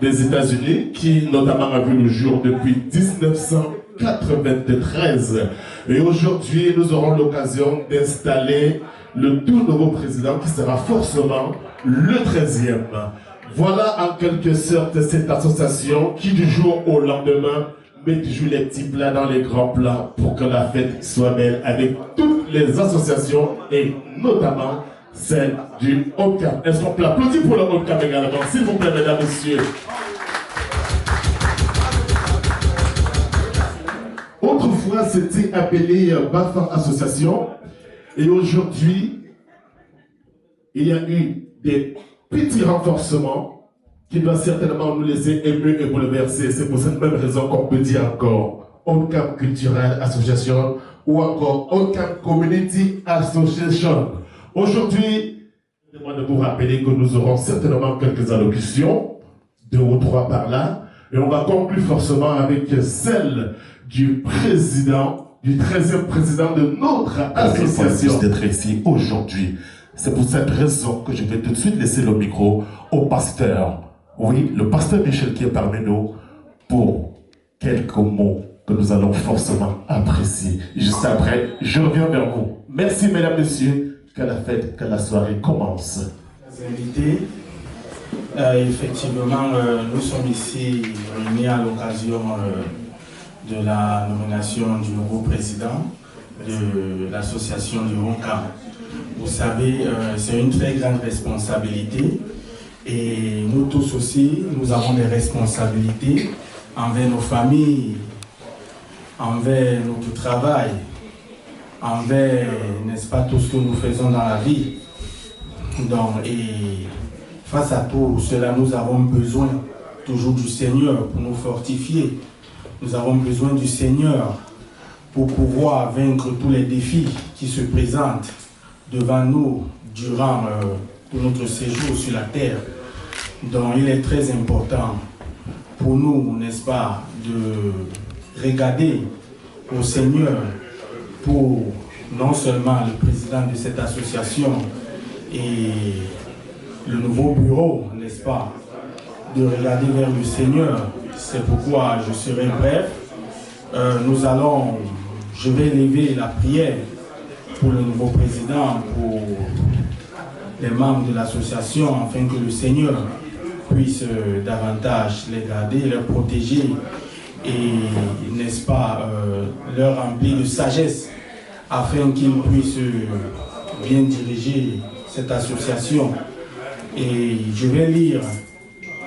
des États-Unis, qui notamment a vu le jour depuis 1993. Et aujourd'hui, nous aurons l'occasion d'installer le tout nouveau président qui sera forcément le 13e. Voilà en quelque sorte cette association qui du jour au lendemain met toujours les petits plats dans les grands plats pour que la fête soit belle avec toutes les associations et notamment celle du Haut-Cap. Est-ce qu'on peut applaudir pour le Haut-Cap également, s'il vous plaît, mesdames, messieurs. Autrefois, c'était appelé Bafar Association et aujourd'hui, il y a eu des petits renforcements qui doivent certainement nous laisser émus et bouleversés. C'est pour cette même raison qu'on peut dire encore Haut-Cap Cultural Association ou encore Haut-Cap Community Association. Aujourd'hui, je demande de vous rappeler que nous aurons certainement quelques allocutions, 2 ou 3 par là, et on va conclure forcément avec celle du président, du 13e président de notre association. D'être ici aujourd'hui. C'est pour cette raison que je vais tout de suite laisser le micro au pasteur. Oui, le pasteur Michel qui est parmi nous pour quelques mots que nous allons forcément apprécier. Juste après, je reviens vers vous. Merci mesdames, messieurs. Que la fête, que la soirée commence. Les invités, effectivement, nous sommes ici réunis à l'occasion de la nomination du nouveau président de l'association du Haut-Cap. Vous savez, c'est une très grande responsabilité et nous tous aussi, nous avons des responsabilités envers nos familles, envers notre travail, envers, n'est-ce pas, tout ce que nous faisons dans la vie. Donc, et face à tout cela, nous avons besoin toujours du Seigneur pour nous fortifier. Nous avons besoin du Seigneur pour pouvoir vaincre tous les défis qui se présentent devant nous durant tout notre séjour sur la terre. Donc, il est très important pour nous, n'est-ce pas, de regarder au Seigneur pour non seulement le président de cette association et le nouveau bureau, n'est-ce pas, de regarder vers le Seigneur. C'est pourquoi je serai bref. Je vais élever la prière pour le nouveau président, pour les membres de l'association, afin que le Seigneur puisse davantage les garder, les protéger et, n'est-ce pas, leur remplir de sagesse afin qu'ils puissent bien diriger cette association. Et je vais lire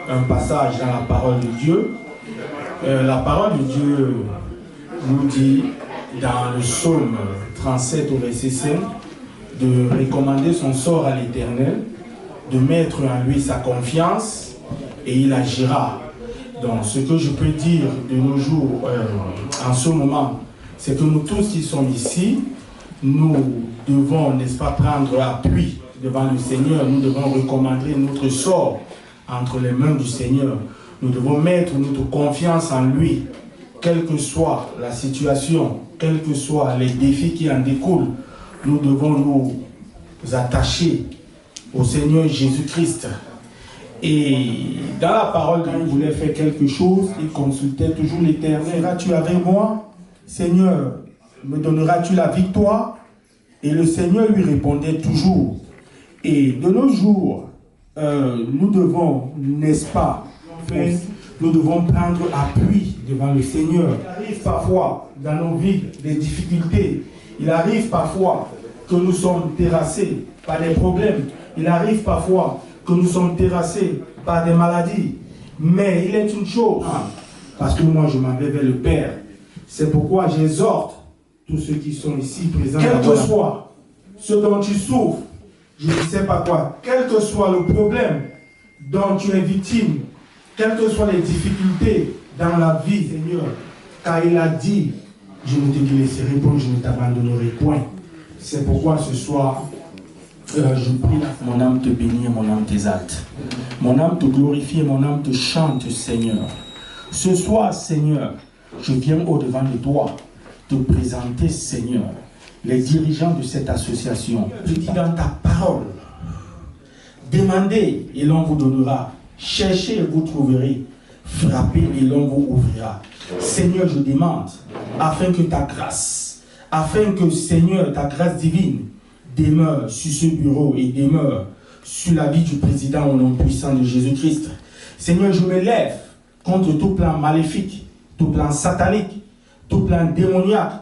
un passage dans la parole de Dieu. La parole de Dieu nous dit dans le psaume 37 au verset 5 de recommander son sort à l'Éternel, de mettre en lui sa confiance et il agira. Donc ce que je peux dire de nos jours en ce moment, c'est que nous tous qui sommes ici, nous devons, n'est-ce pas, prendre appui devant le Seigneur. Nous devons recommander notre sort entre les mains du Seigneur. Nous devons mettre notre confiance en lui, quelle que soit la situation, quels que soient les défis qui en découlent. Nous devons nous attacher au Seigneur Jésus-Christ. Et dans la parole, quand il voulait faire quelque chose, il consultait toujours l'Éternel. Seras-tu avec moi, Seigneur? Me donneras-tu la victoire? Et le Seigneur lui répondait toujours. Et de nos jours, nous devons, n'est-ce pas, nous devons prendre appui devant le Seigneur. Il arrive parfois dans nos vies des difficultés. Il arrive parfois que nous sommes terrassés par des problèmes. Il arrive parfois que nous sommes terrassés par des maladies. Mais il est une chose, parce que moi je m'en vais vers le Père. C'est pourquoi j'exhorte tous ceux qui sont ici présents, quel que soit ce dont tu souffres, je ne sais pas quoi, quel que soit le problème dont tu es victime, quelles que soient les difficultés dans la vie, Seigneur, car il a dit, je ne te laisserai point, je ne t'abandonnerai point. C'est pourquoi ce soir, je prie, mon âme te bénit et mon âme t'exalte. Mon âme te glorifie et mon âme te chante, Seigneur. Ce soir, Seigneur, je viens au-devant de toi te présenter, Seigneur, les dirigeants de cette association. Je dis dans ta parole, demandez et l'on vous donnera. Cherchez et vous trouverez. Frappez et l'on vous ouvrira. Seigneur, je demande, afin que ta grâce, Seigneur, ta grâce divine demeure sur ce bureau et demeure sur la vie du président au nom puissant de Jésus-Christ. Seigneur, je me lève contre tout plan maléfique, tout plan satanique, tout plan démoniaque.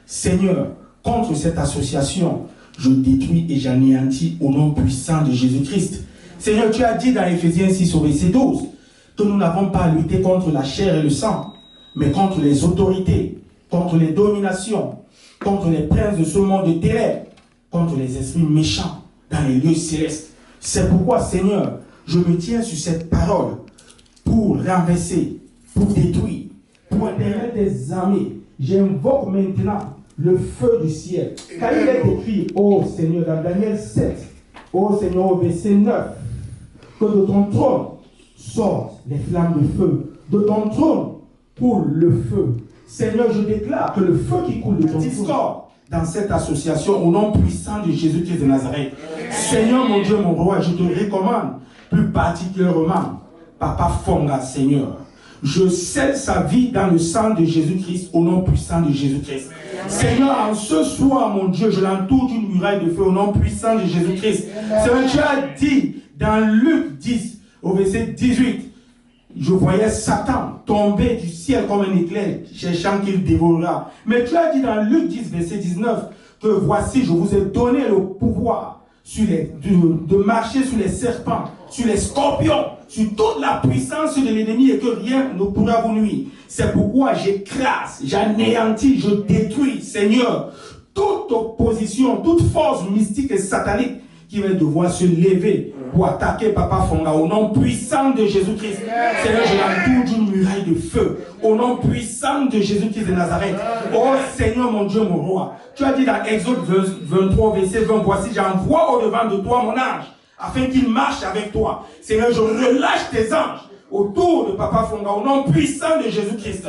Seigneur, contre cette association, je détruis et j'anéantis au nom puissant de Jésus-Christ. Seigneur, tu as dit dans Éphésiens 6 au verset 12 que nous n'avons pas à lutter contre la chair et le sang, mais contre les autorités, contre les dominations, contre les princes de ce monde de ténèbres, contre les esprits méchants dans les lieux célestes. C'est pourquoi, Seigneur, je me tiens sur cette parole pour renverser, pour détruire, pour enterrer des armées. J'invoque maintenant le feu du ciel. Car il est écrit, ô Seigneur, dans Daniel 7, ô Seigneur, au verset 9, que de ton trône sortent les flammes de feu. De ton trône coule le feu. Seigneur, je déclare que le feu qui coule de ton trône dans cette association, au nom puissant de Jésus-Christ de Nazareth. Seigneur, mon Dieu, mon roi, je te recommande plus particulièrement Papa Fonga, Seigneur. Je scelle sa vie dans le sang de Jésus-Christ, au nom puissant de Jésus-Christ. Seigneur, en ce soir, mon Dieu, je l'entoure d'une muraille de feu, au nom puissant de Jésus-Christ. Seigneur, tu as dit dans Luc 10, au verset 18, je voyais Satan tomber du ciel comme un éclair, cherchant qu'il dévorera. Mais tu as dit dans Luc 10, verset 19, que voici, je vous ai donné le pouvoir de marcher sur les serpents, sur les scorpions, sur toute la puissance de l'ennemi et que rien ne pourra vous nuire. C'est pourquoi j'écrase, j'anéantis, je détruis, Seigneur, toute opposition, toute force mystique et satanique qui va devoir se lever pour attaquer Papa Fonga au nom puissant de Jésus-Christ. Seigneur, je l'entoure d'une muraille de feu au nom puissant de Jésus-Christ de Nazareth. Oh Seigneur, mon Dieu, mon roi, tu as dit dans Exode 23, verset 20, voici, j'envoie au-devant de toi mon ange afin qu'il marche avec toi. Seigneur, je relâche tes anges autour de Papa Fonga au nom puissant de Jésus-Christ.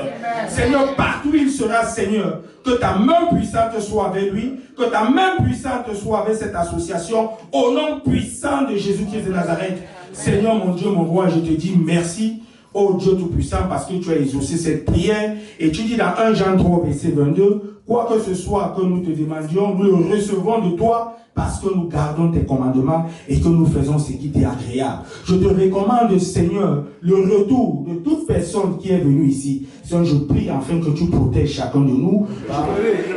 Seigneur, partout il sera, Seigneur, que ta main puissante soit avec lui, que ta main puissante soit avec cette association au nom puissant de Jésus-Christ de Nazareth. Seigneur, mon Dieu, mon roi, je te dis merci, ô Dieu Tout-Puissant, parce que tu as exaucé cette prière. Et tu dis dans 1 Jean 3, verset 22, quoi que ce soit que nous te demandions, nous le recevons de toi, parce que nous gardons tes commandements et que nous faisons ce qui t'est agréable. Je te recommande, Seigneur, le retour de toute personne qui est venue ici. Seigneur, je prie afin que tu protèges chacun de nous.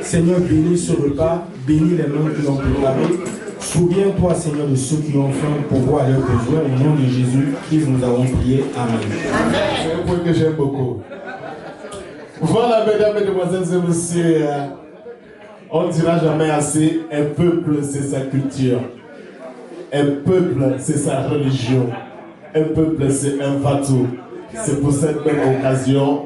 Seigneur, bénis ce repas, bénis les mains qui l'ont préparé. Souviens-toi, Seigneur, de ceux qui ont faim pour voir leurs besoins. Au nom de Jésus-Christ, nous avons prié. Amen. C'est un point que j'aime beaucoup. Voilà, mesdames, mesdemoiselles et messieurs, on ne dira jamais assez, un peuple, c'est sa culture. Un peuple, c'est sa religion. Un peuple, c'est un fatou. C'est pour cette même occasion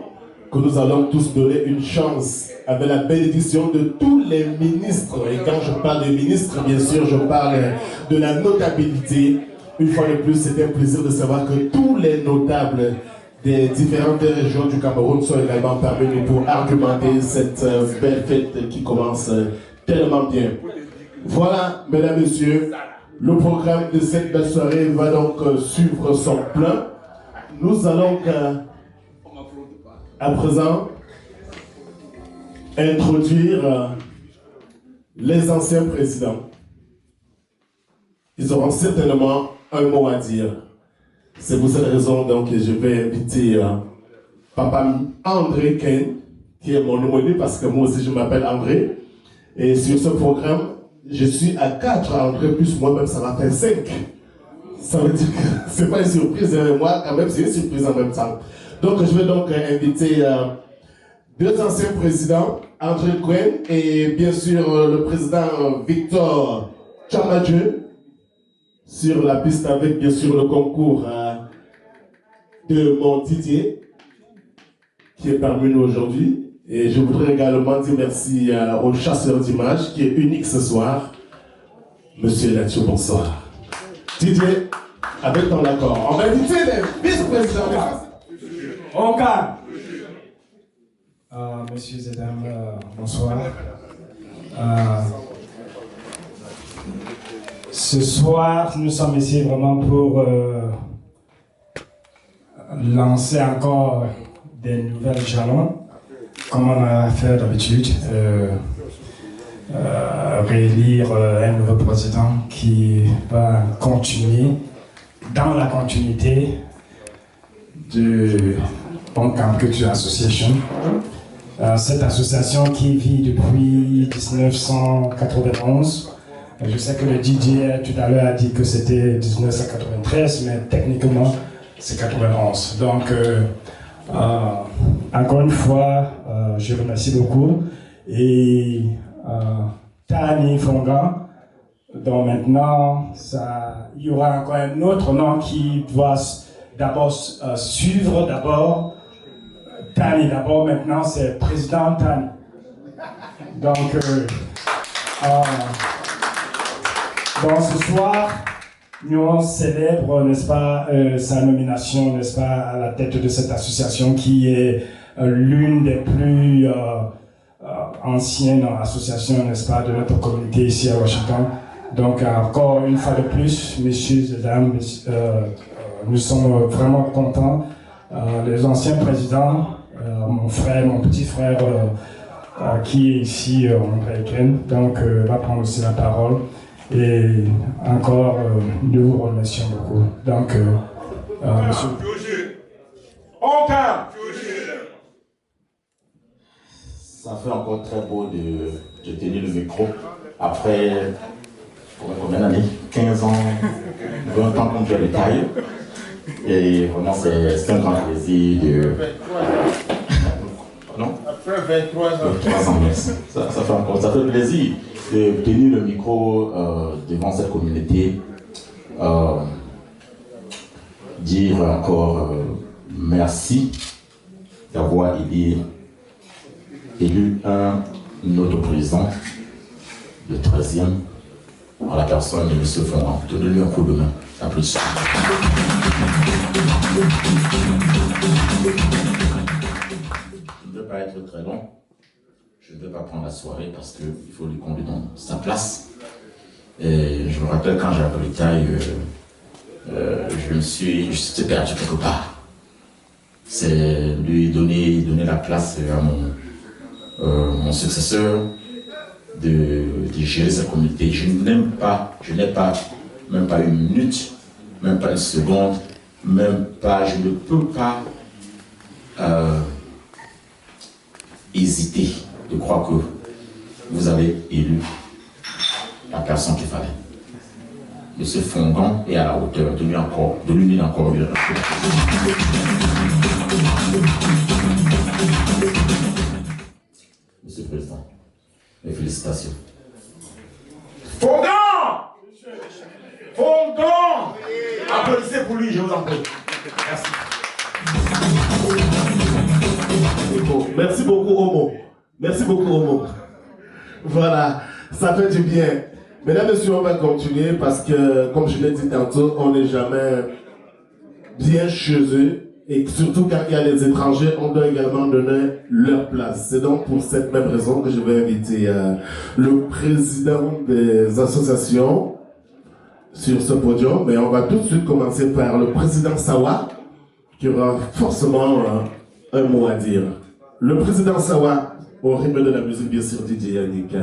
que nous allons tous donner une chance avec la bénédiction de tous les ministres. Et quand je parle des ministres, bien sûr, je parle de la notabilité. Une fois de plus, c'est un plaisir de savoir que tous les notables des différentes régions du Cameroun sont également parmi nous pour argumenter cette belle fête qui commence tellement bien. Voilà, mesdames, messieurs, le programme de cette belle soirée va donc suivre son plan. Nous allons à présent introduire les anciens présidents. Ils auront certainement un mot à dire. C'est pour cette raison donc que je vais inviter Papa André Ken, qui est mon homonyme parce que moi aussi je m'appelle André. Et sur ce programme, je suis à 4 André, plus moi-même ça m'a fait 5. Ça veut dire que c'est pas une surprise, et moi quand même c'est une surprise en même temps. Donc je vais donc inviter deux anciens présidents, André Ken et bien sûr le président Victor Chamadjeu, sur la piste avec bien sûr le concours de mon Didier qui est parmi nous aujourd'hui. Et je voudrais également dire merci au chasseur d'images qui est unique ce soir, Monsieur Latio, bonsoir. Didier, avec ton accord, on va inviter les vice-présidents. On calme. Messieurs et dames, bonsoir. Ce soir, nous sommes ici vraiment pour lancer encore des nouvelles jalons, comme on a fait d'habitude, réélire un nouveau président qui va continuer dans la continuité de On-Camp Culture Association. Cette association qui vit depuis 1991. Je sais que le DJ tout à l'heure a dit que c'était 1993, mais techniquement c'est 91. Donc, encore une fois, je remercie beaucoup. Et Tani Fonga, donc maintenant, il y aura encore un autre nom qui doit d'abord suivre d'abord. Tani d'abord, maintenant c'est président Tani. Donc, ce soir, nous célèbre, n'est-ce pas, sa nomination, n'est-ce pas, à la tête de cette association qui est l'une des plus anciennes associations, n'est-ce pas, de notre communauté ici à Washington. Donc, encore une fois de plus, messieurs et dames, nous sommes vraiment contents. Les anciens présidents, mon frère, mon petit frère, qui est ici en américaine, donc va prendre aussi la parole. Et encore, nous vous remercions beaucoup. Donc, monsieur. Ça fait encore très beau de tenir le micro après combien d'années? 15 ans, 20 ans qu'on fait le taille. Et vraiment, c'est un grand plaisir de. Non? Après 23 ans. 23 ans, ça fait plaisir de tenir le micro devant cette communauté, dire encore merci d'avoir élu un autre président, le 13e, en la personne de M. Fongan. Donnez-lui un coup de main. Applaudissements. Je ne veux pas être très long. Je ne vais pas prendre la soirée parce qu'il faut lui qu'on lui donne sa place. Et je me rappelle quand j'ai appris le taille, je suis perdu quelque part. C'est lui donner la place à mon successeur de gérer sa communauté. Je n'ai pas même pas une minute, même pas une seconde, je ne peux pas hésiter de croire que vous avez élu la personne qu'il fallait. Monsieur Fongan est à la hauteur de lui encore une. Monsieur le Président, mes félicitations. Fongan! Fongan! Applaudissez pour lui, je vous en prie. Merci. Merci beaucoup, Homo. Merci beaucoup, Homo. Voilà, ça fait du bien. Mesdames et messieurs, on va continuer parce que, comme je l'ai dit tantôt, on n'est jamais bien chez eux. Et surtout quand il y a les étrangers, on doit également donner leur place. C'est donc pour cette même raison que je vais inviter le président des associations sur ce podium. Mais on va tout de suite commencer par le président Sawa, qui aura forcément un mot à dire. Le président Sawa, au rythme de la musique, bien sûr, DJ Yannick.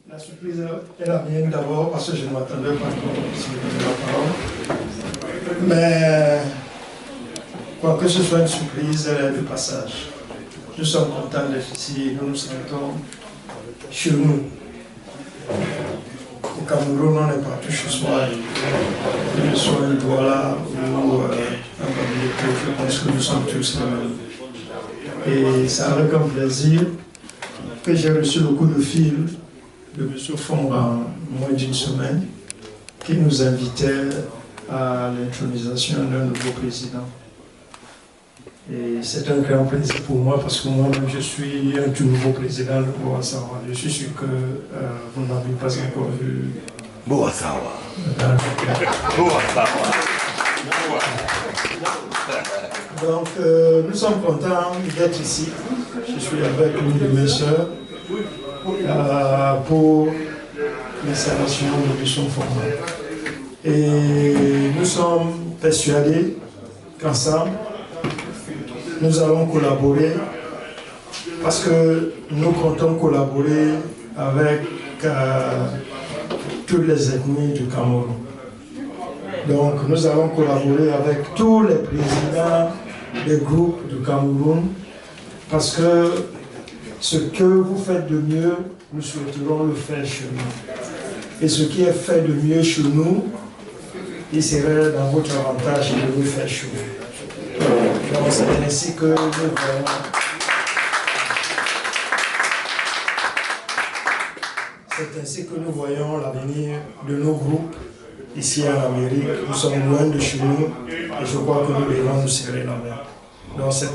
La surprise est la mienne d'abord parce que je ne m'attendais pas encore à la parole. Mais pour que ce soit une surprise, elle est de passage. Nous sommes contents d'être ici et nous nous sentons chez nous. Au Cameroun, on est partout chez soi. Que ce soit une Douala ou un Bamileke, je pense que nous sommes tous les mêmes. Et c'est avec un plaisir que j'ai reçu le coup de fil de M. Fongan en moins d'une semaine, qui nous invitait à l'intronisation d'un nouveau président. Et c'est un grand plaisir pour moi parce que moi-même je suis un tout nouveau président de Boasawa. Je suis sûr que vous n'avez pas encore vu Boasawa. Donc nous sommes contents d'être ici. Je suis avec une de mes sœurs pour l'installation de M. Fongan. Et nous sommes persuadés qu'ensemble, nous allons collaborer parce que nous comptons collaborer avec toutes les ethnies du Cameroun. Donc nous allons collaborer avec tous les présidents des groupes du Cameroun parce que ce que vous faites de mieux, nous souhaiterons le faire chez nous. Et ce qui est fait de mieux chez nous, il serait dans votre avantage de le faire chez vous. Donc c'est ainsi que nous voyons. C'est ainsi que nous voyons l'avenir de nos groupes ici en Amérique. Nous sommes loin de chez nous et je crois que nous devons nous serrer la main. Donc c'est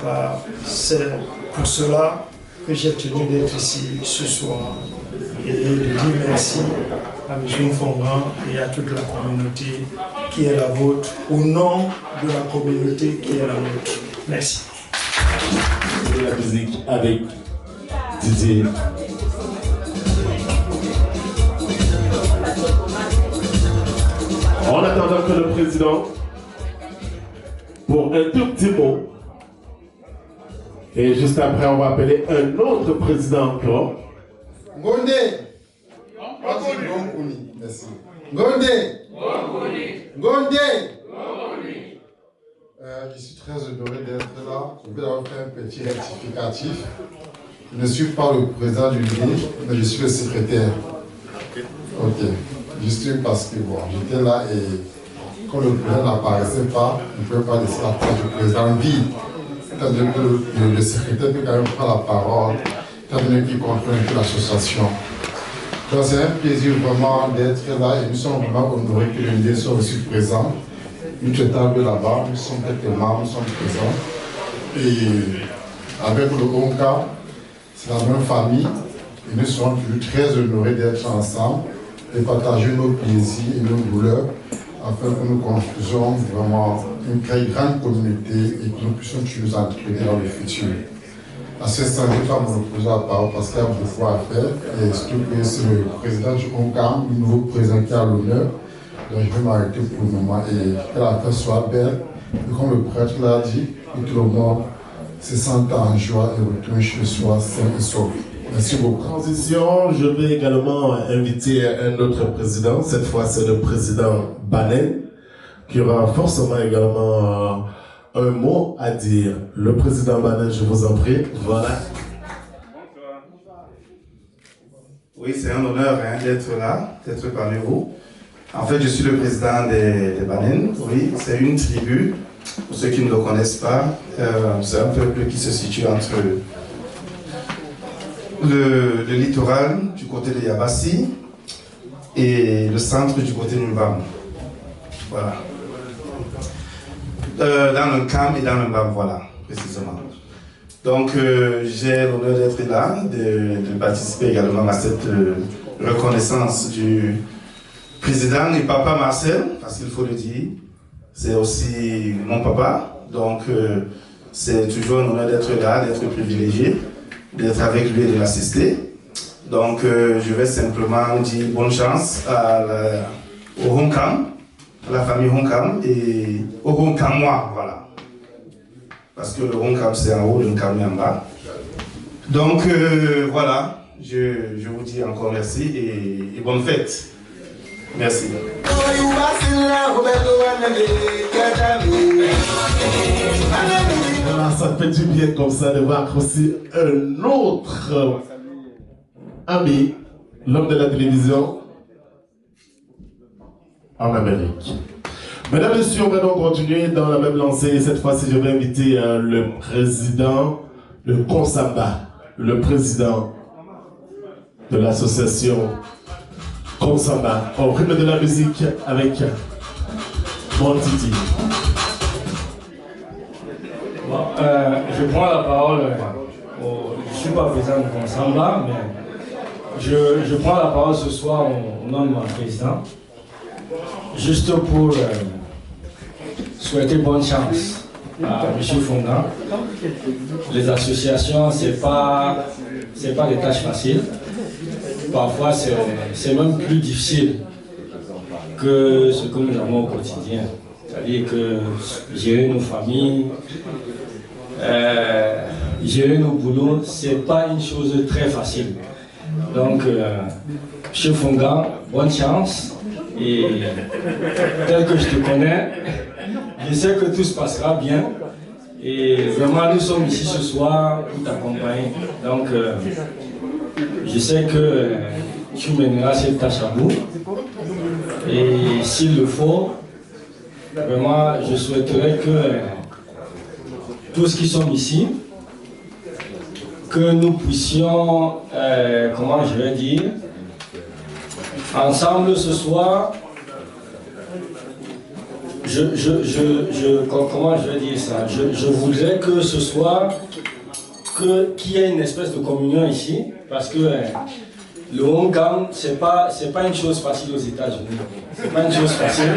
pour cela que j'ai tenu d'être ici ce soir et de dire merci à M. Fongan et à toute la communauté qui est la vôtre, au nom de la communauté qui est la nôtre. Merci. La musique avec Didier. En attendant que le président, pour un tout petit mot, et juste après on va appeler un autre président encore. Ngonde. Merci. Ngonde. Ngonde. Je suis très honoré d'être là. Je vais avoir fait un petit rectificatif. Je ne suis pas le président du ministre, mais je suis le secrétaire. Ok. Juste parce que bon, j'étais là et quand le président n'apparaissait pas, je ne pouvais pas laisser la place du président vide. C'est-à-dire que le secrétaire peut quand même prendre la parole, étant donné qu'il contrôle un peu l'association. Donc c'est un plaisir vraiment d'être là et nous sommes vraiment honorés que les leaders soient aussi présents. Nous sommes là-bas, nous sommes quelques membres, nous sommes présents. Et avec le Honka, c'est la même famille et nous sommes toujours très honorés d'être ensemble et partager nos plaisirs et nos douleurs afin que nous construisons vraiment une très grande communauté et que nous puissions nous entraîner dans le futur. À ce stade, je ne vais pas me reposer la parole parce qu'il y a beaucoup à faire et surtout que c'est le président du Honka, le nouveau président qui a l'honneur. Donc je vais m'arrêter pour le moment et que la fête soit belle. Et comme le prêtre l'a dit, que tout le monde se sente en joie et retourne chez soi sain et sauf. Merci beaucoup. Transition, je vais également inviter un autre président. Cette fois, c'est le président Banen, qui aura forcément également un mot à dire. Le président Banen, je vous en prie. Voilà. Oui, c'est un honneur d'être là, d'être parmi vous. En fait, je suis le président des Banen. Oui, c'est une tribu. Pour ceux qui ne le connaissent pas, c'est un peuple qui se situe entre le littoral du côté de Yabassi et le centre du côté de Mbam. Voilà. Dans le Cam et dans le Mbam, voilà, précisément. Donc, j'ai l'honneur d'être là, de participer également à cette reconnaissance du président et papa Marcel, parce qu'il faut le dire, c'est aussi mon papa. Donc, c'est toujours un honneur d'être là, d'être privilégié, d'être avec lui et de l'assister. Donc, je vais simplement dire bonne chance au Honkam, à la famille Honkam et au Honkamois, voilà. Parce que le Honkam c'est en haut, le Honkam est en bas. Donc, voilà, je vous dis encore merci et bonne fête. Merci. Voilà, ça fait du bien comme ça de voir aussi un autre ami, l'homme de la télévision en Amérique. Mesdames et messieurs, on va donc continuer dans la même lancée. Cette fois-ci, je vais inviter le président de Konsamba, le président de l'association Konsamba, au rythme de la musique avec Montiti. Bon, je prends la parole, je ne suis pas président de Konsamba, mais je prends la parole ce soir au nom de mon président, juste pour souhaiter bonne chance à M. Fongan. Les associations, ce n'est pas des tâches faciles. Parfois, c'est même plus difficile que ce que nous avons au quotidien. C'est-à-dire que gérer nos familles, gérer nos boulots, c'est pas une chose très facile. Donc, M. Fonga, bonne chance. Et tel que je te connais, je sais que tout se passera bien. Et vraiment, nous sommes ici ce soir pour t'accompagner. Donc, je sais que tu mèneras cette tâche à bout. Et s'il le faut, vraiment, je souhaiterais que tous qui sommes ici, que nous puissions, comment je vais dire, ensemble ce soir, comment je vais dire ça, je voudrais que ce soir, qu'il y ait une espèce de communion ici, parce que le homecoming, c'est pas une chose facile aux États-Unis. C'est pas une chose facile.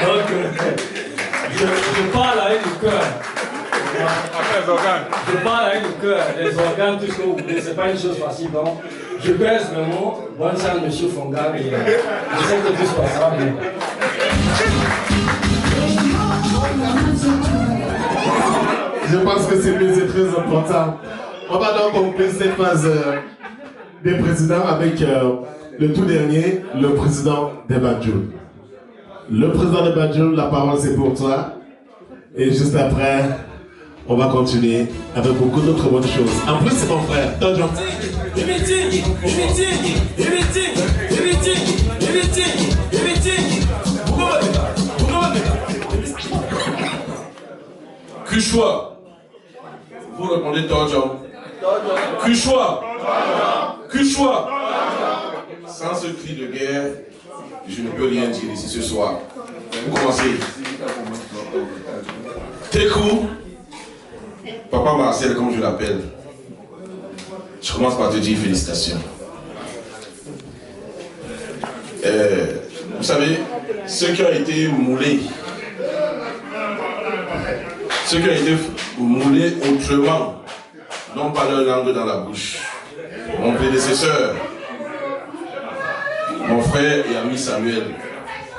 Donc, je parle avec le cœur. Je parle avec le cœur, les organes, tout ce que vous voulez, c'est pas une chose facile. Donc, je baisse le mot. Bonne chance, M. Fonga, et je sais que tout se passera bien. Je pense que c'est très important. On va donc conclure cette phase des présidents avec le tout dernier, le président des Banjul. Le président des Banjul, la parole c'est pour toi. Et juste après, on va continuer avec beaucoup d'autres bonnes choses. En plus, c'est mon frère, Tonjon. Kushwa. Vous répondez Tonjon. Kushwa. Kushwa. Sans ce cri de guerre, je ne peux rien dire ici ce soir. Vous commencez. Tekou. Papa Marcel, comme je l'appelle. Je commence par te dire félicitations. Vous savez, ceux qui ont été moulés autrement n'ont pas leur langue dans la bouche. Mon prédécesseur, mon frère et ami Samuel,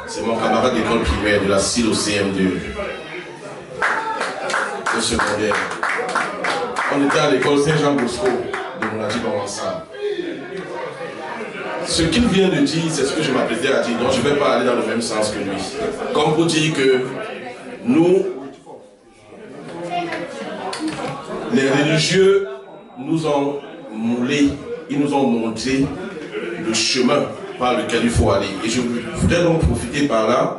c'est mon camarade d'école primaire de la CIL au CM2, au secondaire. On était à l'école Saint-Jean-Bosco de Mouladi-Bawansa. Ce qu'il vient de dire, c'est ce que je m'apprêtais à dire, donc je ne vais pas aller dans le même sens que lui. Comme pour dire que nous, les religieux, nous ont moulés, ils nous ont montré le chemin par lequel il faut aller. Et je voudrais donc profiter par là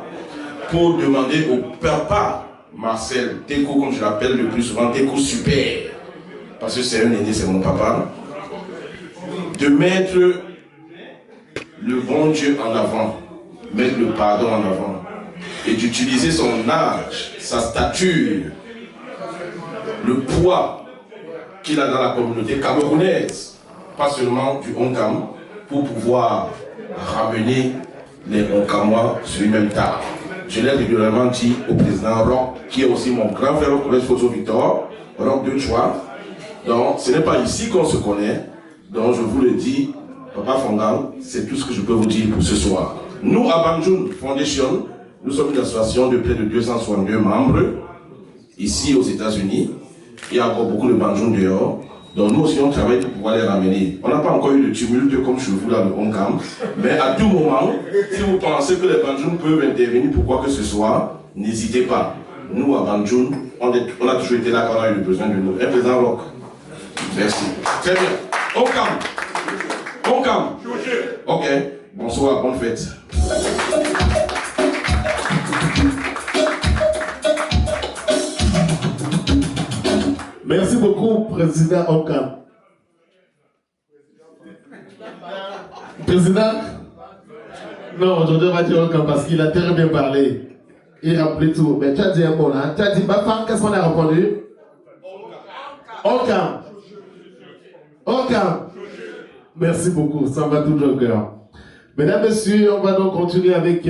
pour demander au papa Marcel, Tekou comme je l'appelle le plus souvent, Tekou super, parce que c'est un aîné, c'est mon papa, de mettre le bon Dieu en avant, mettre le pardon en avant, et d'utiliser son âge, sa stature, le poids qu'il a dans la communauté camerounaise, pas seulement du Honkam, pour pouvoir ramener les Honkamois sur une même table. Je l'ai régulièrement dit au président Roch, qui est aussi mon grand frère au collège Fosso Victor, Roch de Choix. Donc, ce n'est pas ici qu'on se connaît. Donc, je vous le dis, Papa Fongang, c'est tout ce que je peux vous dire pour ce soir. Nous, à Banjul Foundation, nous sommes une association de près de 262 membres, ici aux États-Unis. Il y a encore beaucoup de Banjul dehors. Donc nous aussi on travaille pour pouvoir les ramener. On n'a pas encore eu de tumulte comme chez vous dans le Honkam, mais à tout moment, si vous pensez que les Banjul peuvent intervenir pour quoi que ce soit, n'hésitez pas. Nous à Banjul, on a toujours été là quand on a eu le besoin de nous. Un président Roch. Merci. Très bien. Honkam. Honkam. Ok. Bonsoir, bonne fête. Merci beaucoup, Président Honkam. Président? Non, aujourd'hui on va dire Honkam parce qu'il a très bien parlé. Il remplit tout. Mais tu as dit un mot là. Tu as dit Bafang, qu'est-ce qu'on a répondu? Honkam. Honkam. Merci beaucoup, ça va tout le cœur. Mesdames, Messieurs, on va donc continuer avec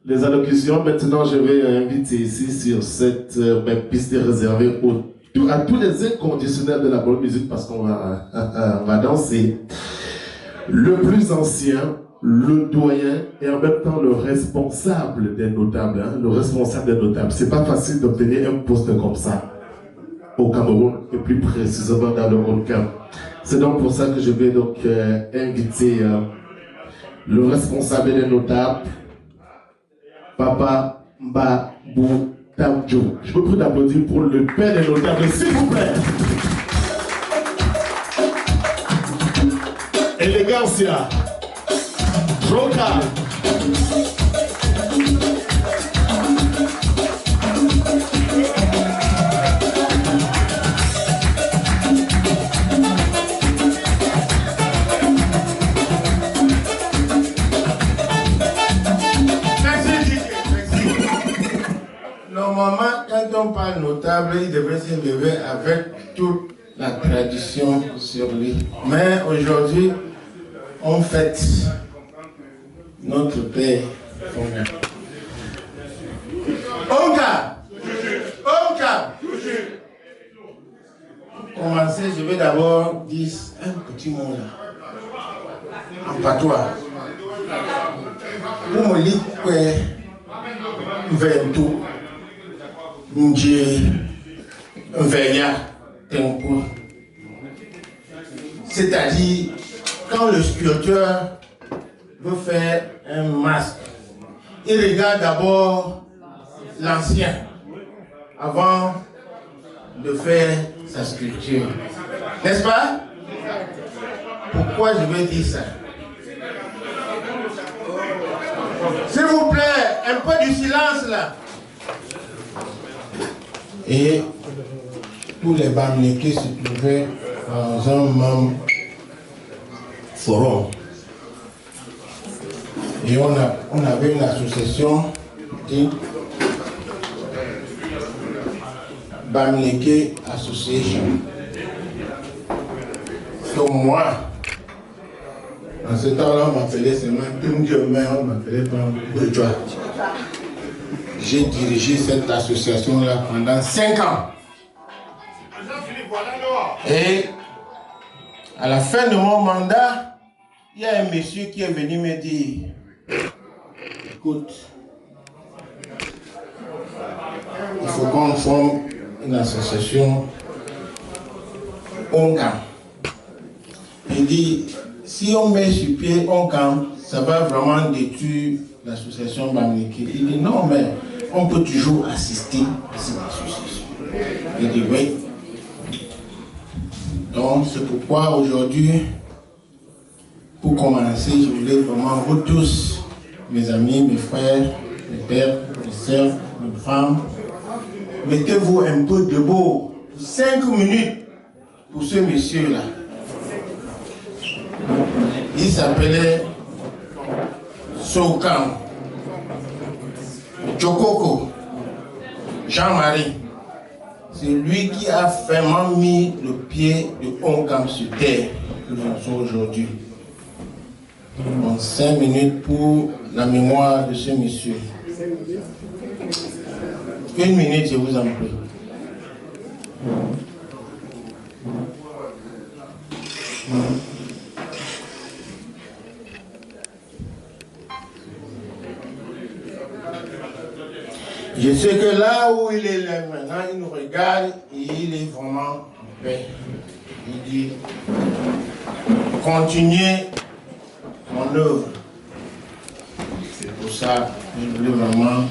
les allocutions. Maintenant, je vais inviter ici sur cette piste réservée à tous les inconditionnels de la bonne musique parce qu'on va danser. Le plus ancien le doyen et en même temps le responsable des notables. Hein, le responsable des notables. C'est pas facile d'obtenir un poste comme ça au Cameroun et plus précisément dans le Haut-Cap. C'est donc pour ça que je vais donc inviter le responsable des notables, Papa Mbabou Tamdjo. Je vous prie d'applaudir pour le père des notables, s'il vous plaît. Elegancia. Trop calme. Normalement, quand on parle notable, il devrait se lever avec toute la tradition sur lui. Mais aujourd'hui, on fête notre père Fonga. Onga! Onga! Pour commencer, je vais d'abord dire un petit mot là, en patois. Pour me dire que Vento, Ndje, Veya, Tempo. C'est-à-dire, quand le sculpteur veut faire un masque, il regarde d'abord l'ancien avant de faire sa sculpture. N'est-ce pas? Pourquoi je veux dire ça? S'il vous plaît, un peu du silence là. Et tous les Bamileke se trouvaient dans un même forum. Et on avait une association qui Bamileke Association. Donc moi, en ce temps-là, on m'appelait seulement Tumdieu, mais on m'appelait pas Bourgeois. J'ai dirigé cette association-là pendant 5 ans. Et à la fin de mon mandat, il y a un monsieur qui est venu me dire, écoute, il faut qu'on forme une association ONCAM. Il dit, si on met sur pied ONCAM, ça va vraiment détruire l'association Bamileke. Il dit, non, mais on peut toujours assister à cette association. Il dit, oui. Donc, c'est pourquoi aujourd'hui, pour commencer, je voulais vraiment vous tous, mes amis, mes frères, mes pères, mes sœurs, mes femmes, mettez-vous un peu debout, 5 minutes pour ce monsieur-là. Il s'appelait Sokam Djokoko Jean-Marie. C'est lui qui a vraiment mis le pied de ONCAM sur terre que nous sommes aujourd'hui. Donc 5 minutes pour la mémoire de ce monsieur. 1 minute, je vous en prie. Je sais que là où il est là maintenant, il nous regarde et il est vraiment en paix. Il dit, continuez mon œuvre. C'est pour ça que je voulais vraiment,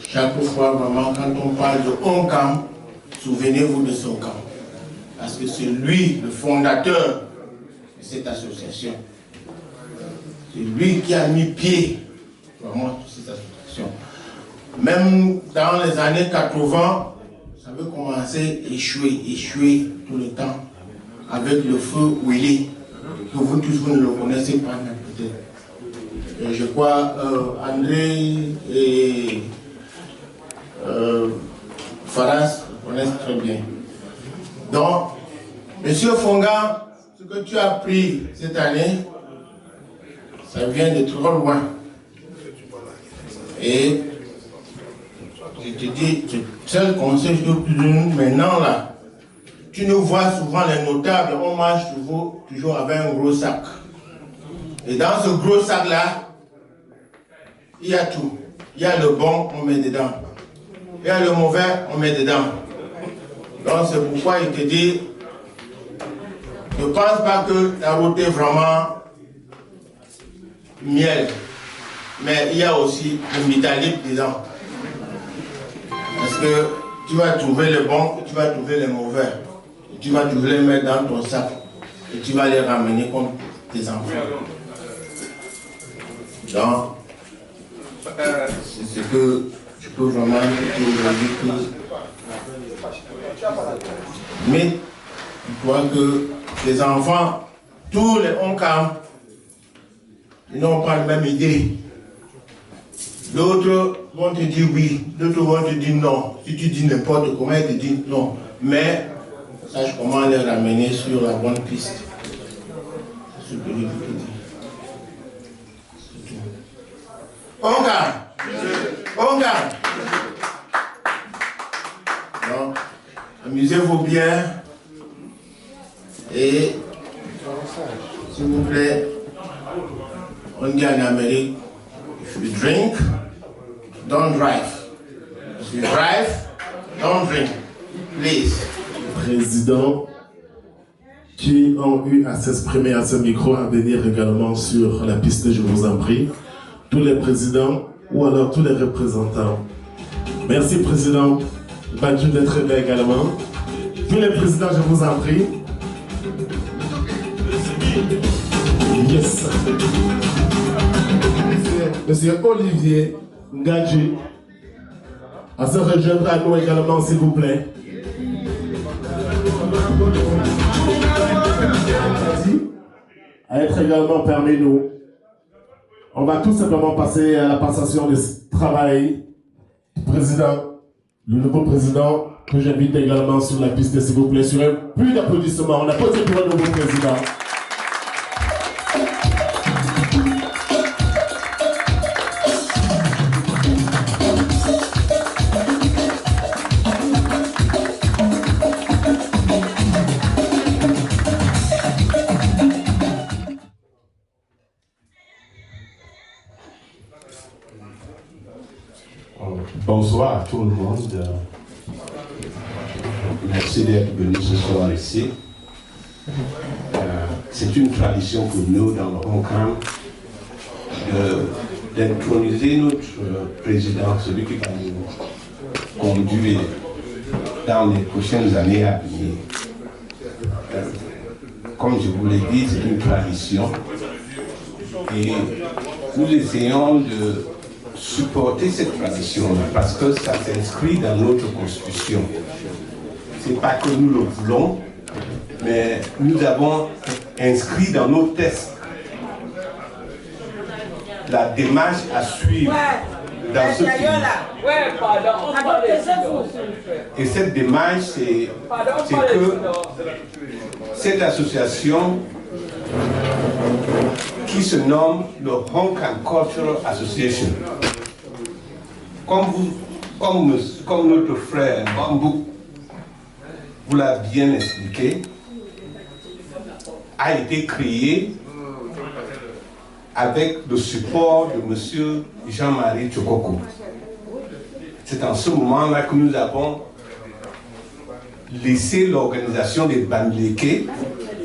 chaque fois vraiment, quand on parle de ONCAM, souvenez-vous de Sokam. Parce que c'est lui le fondateur de cette association. C'est lui qui a mis pied vraiment sur cette association. Même dans les années 80, ça avait commencé à échouer tout le temps avec le feu Willy, que vous tous vous ne le connaissez pas peut-être. Et je crois André et Faras le connaissent très bien. Donc, Monsieur Fonga, ce que tu as appris cette année, ça vient de trop loin. Et je te dis, seul conseil que je te donne maintenant là, tu nous vois souvent les notables, on marche toujours avec un gros sac. Et dans ce gros sac-là, il y a tout. Il y a le bon, on met dedans. Il y a le mauvais, on met dedans. Donc c'est pourquoi il te dit, ne pense pas que la route est vraiment miel. Mais il y a aussi le métallique dedans. Parce que tu vas trouver le bon, tu vas trouver le mauvais. Et tu vas trouver les mettre dans ton sac. Et tu vas les ramener comme tes enfants. Donc, c'est ce que je peux vraiment dire aujourd'hui. Mais, je crois que les enfants, tous les 11 camps, ils n'ont pas la même idée. D'autres vont te dire oui, d'autres vont te dire non. Si tu dis n'importe comment, ils te disent non. Mais, sache comment les ramener sur la bonne piste. C'est ce que je veux te dire. On gagne. Donc, amusez-vous bien. Et, s'il vous plaît, on dit en Amérique, if you drink, don't drive. If you drive, don't drink. Please. Président qui ont eu à s'exprimer à ce micro, à venir également sur la piste, je vous en prie. Tous les présidents ou alors tous les représentants. Merci, Président Badjou d'être là également. Tous les présidents, je vous en prie. Yes. Monsieur Olivier Ngadji, à se rejoindre à nous également, s'il vous plaît. À être également parmi nous. On va tout simplement passer à la passation de travail. Président, le nouveau président, que j'invite également sur la piste, s'il vous plaît, sur un plus d'applaudissements. On applaudit pour le nouveau président. Bonsoir à tout le monde. Merci d'être venu ce soir ici. C'est une tradition pour nous dans le Hong Kong d'introniser notre président, celui qui va nous conduire dans les prochaines années à venir. Comme je vous l'ai dit, c'est une tradition et nous essayons de supporter cette tradition parce que ça s'inscrit dans notre constitution. C'est pas que nous le voulons, mais nous avons inscrit dans nos textes la démarche à suivre dans ce pays. Et cette démarche, c'est que cette association qui se nomme le Hong Kong Cultural Association, comme notre frère Bambou vous l'a bien expliqué, a été créé avec le support de M. Jean-Marie Tchokoko. C'est en ce moment-là que nous avons laissé l'organisation des Bamileke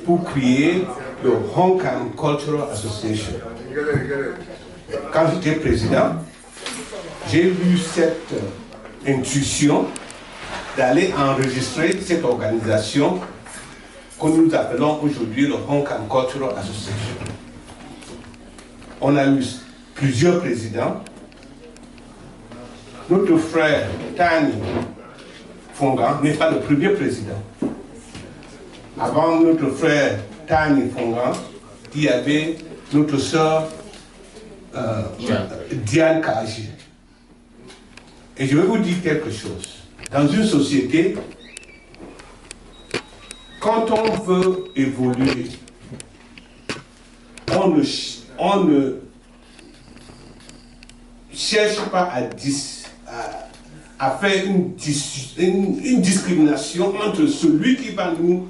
pour créer le Hong Kong Cultural Association. Quand j'étais président, j'ai eu cette intuition d'aller enregistrer cette organisation que nous appelons aujourd'hui le Hong Kong Cultural Association. On a eu plusieurs présidents. Notre frère Tani Fongan n'est pas le premier président. Avant notre frère Tani Fongan, il y avait notre sœur Diane Kaji. Et je vais vous dire quelque chose. Dans une société, quand on veut évoluer, on ne cherche pas à faire une discrimination entre celui qui va nous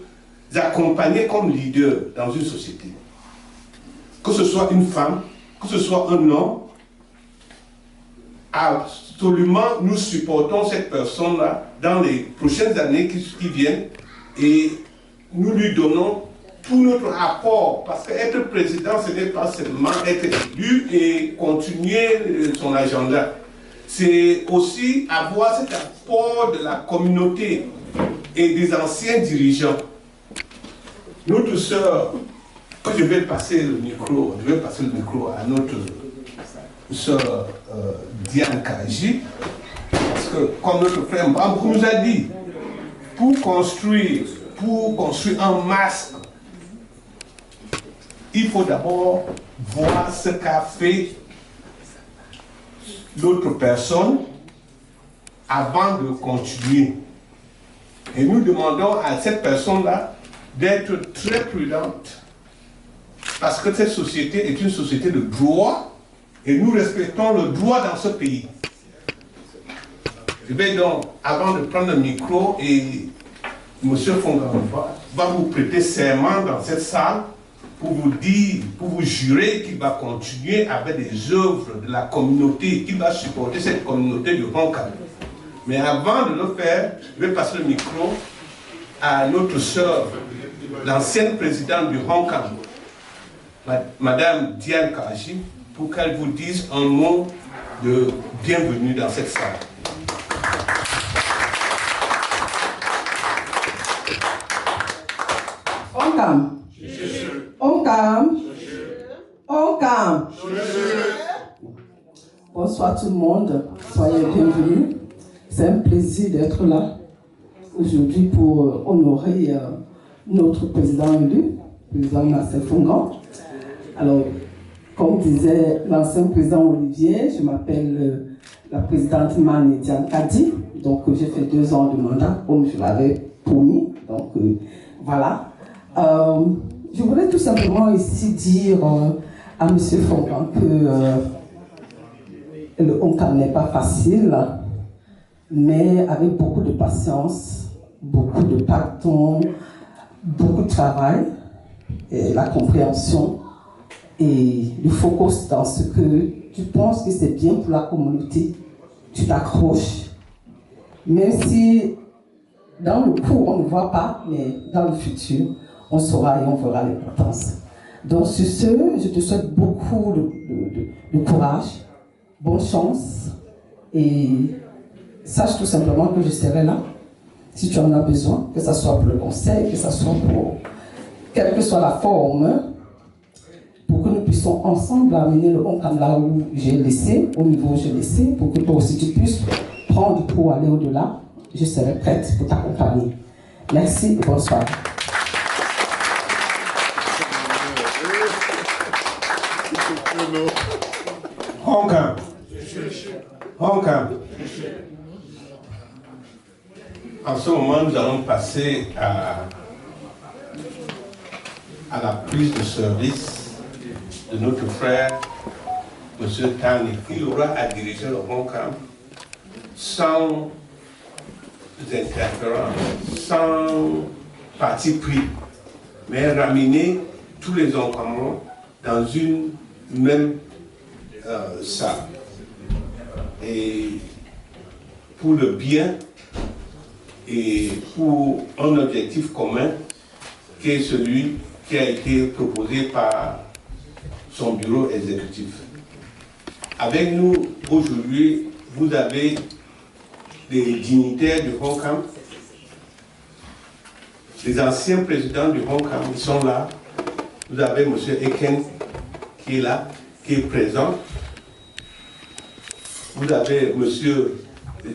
accompagner comme leader dans une société. que ce soit une femme, que ce soit un homme, absolument nous supportons cette personne-là dans les prochaines années qui viennent et nous lui donnons tout notre apport, parce qu'être président, ce n'est pas seulement être élu et continuer son agenda. C'est aussi avoir cet apport de la communauté et des anciens dirigeants. Notre sœur, je vais passer le micro à notre sœur Diane Kaji, parce que comme notre frère Mbambo nous a dit, pour construire un masque, il faut d'abord voir ce qu'a fait l'autre personne avant de continuer. Et nous demandons à cette personne-là d'être très prudente, parce que cette société est une société de droit et nous respectons le droit dans ce pays. Je vais donc, avant de prendre le micro, et M. Fongamba va vous prêter serment dans cette salle pour vous dire, pour vous jurer qu'il va continuer avec des œuvres de la communauté, qu'il va supporter cette communauté du Honkam. Mais avant de le faire, je vais passer le micro à notre sœur, l'ancienne présidente du Honkam, Madame Diane Kaji, pour qu'elle vous dise un mot de bienvenue dans cette salle. Honkam. Honkam. Honkam. Bonsoir tout le monde, soyez bienvenus. C'est un plaisir d'être là aujourd'hui pour honorer notre président élu, le président Marcel Fongan. Alors, comme disait l'ancien président Olivier, je m'appelle la présidente Mani Diane Kadi, donc j'ai fait 2 ans de mandat comme je l'avais promis, donc voilà. Je voulais tout simplement ici dire à M. Fongan que le Honkam n'est pas facile, mais avec beaucoup de patience, beaucoup de pardon, beaucoup de travail, et la compréhension et le focus dans ce que tu penses que c'est bien pour la communauté, tu t'accroches. Même si dans le cours on ne voit pas, mais dans le futur, on saura et on verra l'importance. Donc sur ce, je te souhaite beaucoup de courage, bonne chance et sache tout simplement que je serai là si tu en as besoin, que ce soit pour le conseil, que ce soit pour quelle que soit la forme, pour que nous puissions ensemble amener le Honkam là où j'ai laissé, au niveau où j'ai laissé, pour que toi aussi tu puisses prendre pour aller au-delà. Je serai prête pour t'accompagner. Merci et bonsoir. Honkam. Honkam. En ce moment, nous allons passer à la prise de service de notre frère, M. Tani. Il aura à diriger le Honkam sans interférence, sans parti pris, mais ramener tous les Honkamans dans une même salle. Et pour le bien et pour un objectif commun qui est celui qui a été proposé par son bureau exécutif. Avec nous aujourd'hui, vous avez des dignitaires du Honkam, les anciens présidents du Honkam, ils sont là. Vous avez M. Eken qui est là, qui est présent. Vous avez M.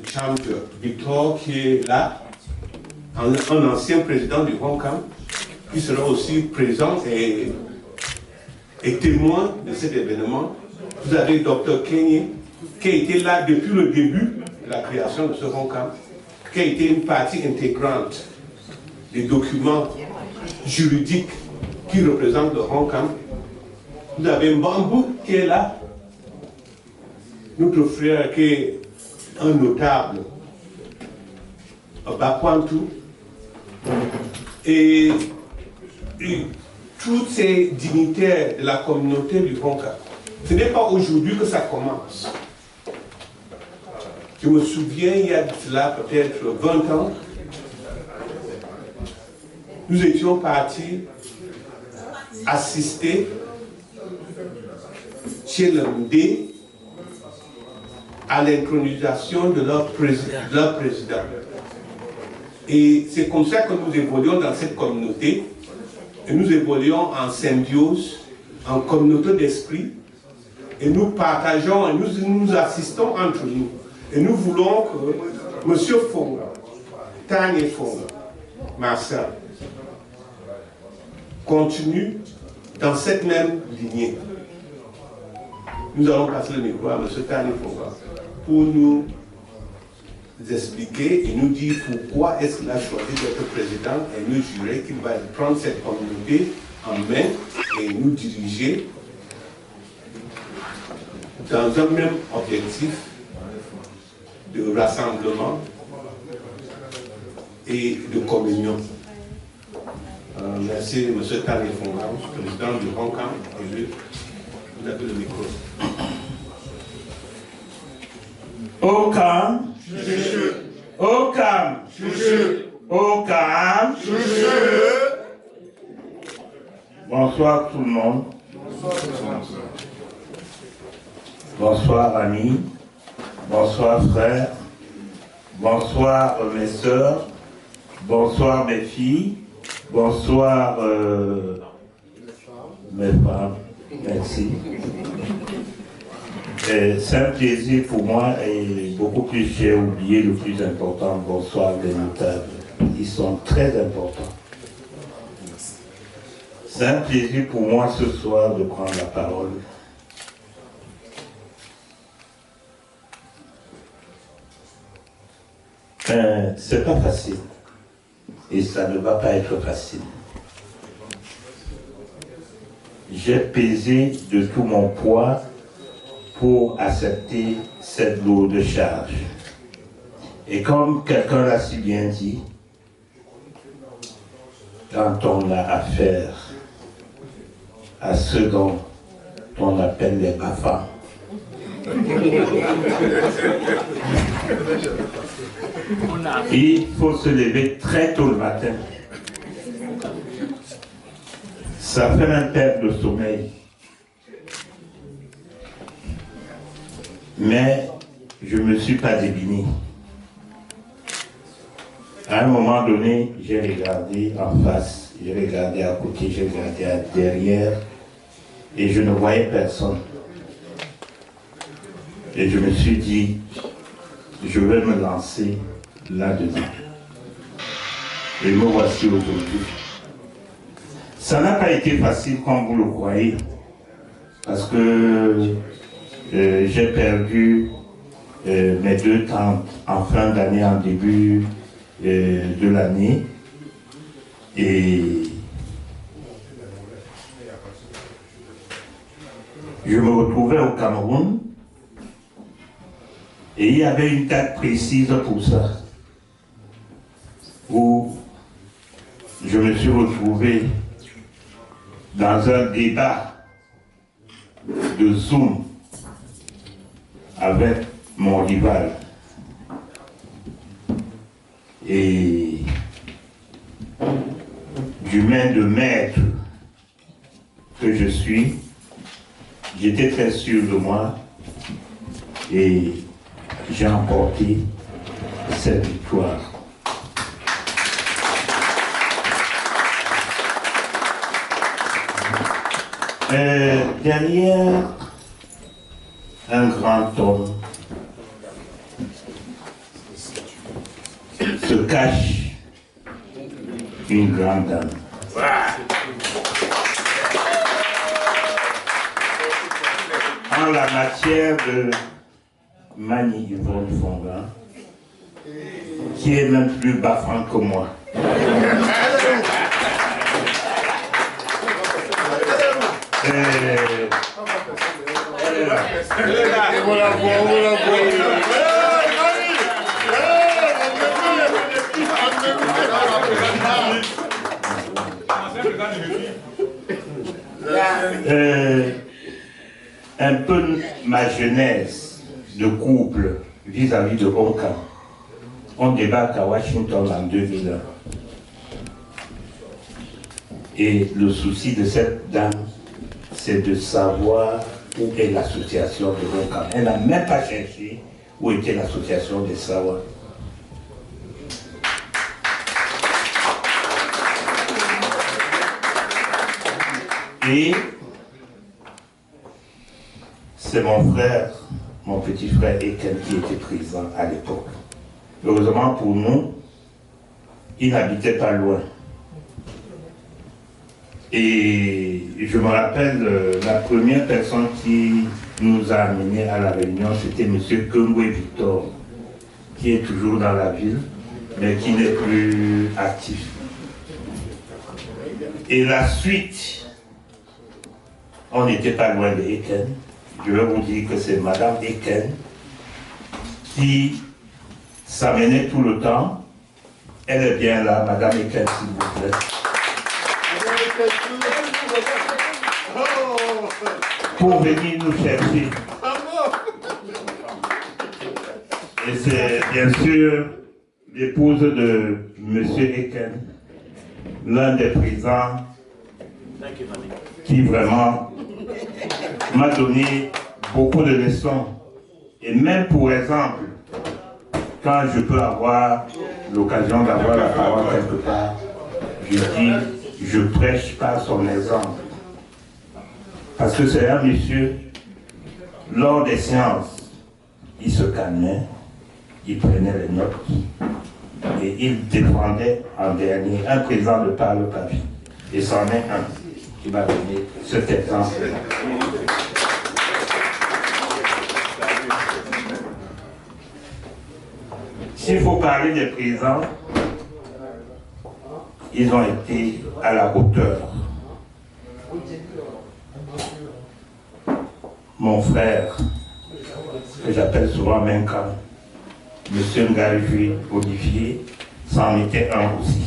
Champ Victor qui est là, un ancien président du Honkam, qui sera aussi présent et témoin de cet événement. Vous avez Dr Kenny, qui a été là depuis le début de la création de ce Honkam, qui a été une partie intégrante des documents juridiques qui représentent le Honkam. Vous avez Mbambo qui est là, notre frère qui est un notable, Bakwantu, et tous ces dignitaires de la communauté du Honka. Ce n'est pas aujourd'hui que ça commence. Je me souviens, il y a de cela peut-être 20 ans, nous étions partis assister chez le MD à l'intronisation de leur président. Et c'est comme ça que nous évoluons dans cette communauté. Et nous évoluons en symbiose, en communauté d'esprit. Et nous partageons et nous assistons entre nous. Et nous voulons que M. Fonga, Tanya Fonga, ma soeur, continue dans cette même lignée. Nous allons passer le micro à M. Tanya Fonga pour nous expliquer et nous dire pourquoi est-ce qu'il a choisi d'être président et nous jurer qu'il va prendre cette communauté en main et nous diriger dans un même objectif de rassemblement et de communion. Merci M. Tanya Fonga, président du Honka, et vous avez le micro. Au calme. Au calme. Au calme. Bonsoir tout le monde. Bonsoir amis. Bonsoir frères. Bonsoir mes sœurs. Bonsoir mes filles. Bonsoir mes femmes. Merci. C'est un plaisir pour moi et beaucoup plus, j'ai oublié le plus important. Bonsoir les notables. Ils sont très importants. C'est un plaisir pour moi ce soir de prendre la parole. C'est pas facile. Et ça ne va pas être facile. J'ai pesé de tout mon poids pour accepter cette lourde charge. Et comme quelqu'un l'a si bien dit, quand on a affaire à ceux dont on appelle les BAFA, il faut se lever très tôt le matin. Ça fait un perte de sommeil. Mais je ne me suis pas débiné. À un moment donné, j'ai regardé en face, j'ai regardé à côté, j'ai regardé derrière, et je ne voyais personne. Et je me suis dit, je vais me lancer là-dedans. Et me voici aujourd'hui. Ça n'a pas été facile comme vous le croyez, parce que j'ai perdu mes deux tantes en fin d'année, en début de l'année. Et je me retrouvais au Cameroun. Et il y avait une date précise pour ça, où je me suis retrouvé dans un débat de Zoom avec mon rival. Et du main de maître que je suis, j'étais très sûr de moi et j'ai emporté cette victoire. Derrière un grand homme se cache une grande dame. En la matière de Mani Yvonne Fonga, qui est même plus bafant que moi. un peu ma genèse de couple vis-à-vis de Honkam. On débarque à Washington en 2001. Et le souci de cette dame, c'est de savoir où est l'association de Honkam. Elle n'a même pas cherché où était l'association des Sawa. Et c'est mon frère, mon petit frère Eken qui était présent à l'époque. Heureusement pour nous, il n'habitait pas loin. Et je me rappelle, la première personne qui nous a amenés à la réunion, c'était M. Kungwe Victor, qui est toujours dans la ville, mais qui n'est plus actif. Et la suite, on n'était pas loin de Eken. Je vais vous dire que c'est Madame Eken qui s'amenait tout le temps. Elle est bien là, Madame Eken, s'il vous plaît. Pour venir nous chercher. Et c'est bien sûr l'épouse de M. Eken, l'un des présents qui vraiment m'a donné beaucoup de leçons. Et même pour exemple, quand je peux avoir l'occasion d'avoir la parole quelque part, je dis, je prêche par son exemple. Parce que c'est un monsieur, lors des séances, il se calmait, il prenait les notes et il défendait en dernier un président de par le papier. Et c'en est un qui m'a donné cet exemple. S'il faut parler des présidents, ils ont été à la hauteur. Mon frère, que j'appelle souvent Menka, M. Ngajui Olivier, c'en était un aussi.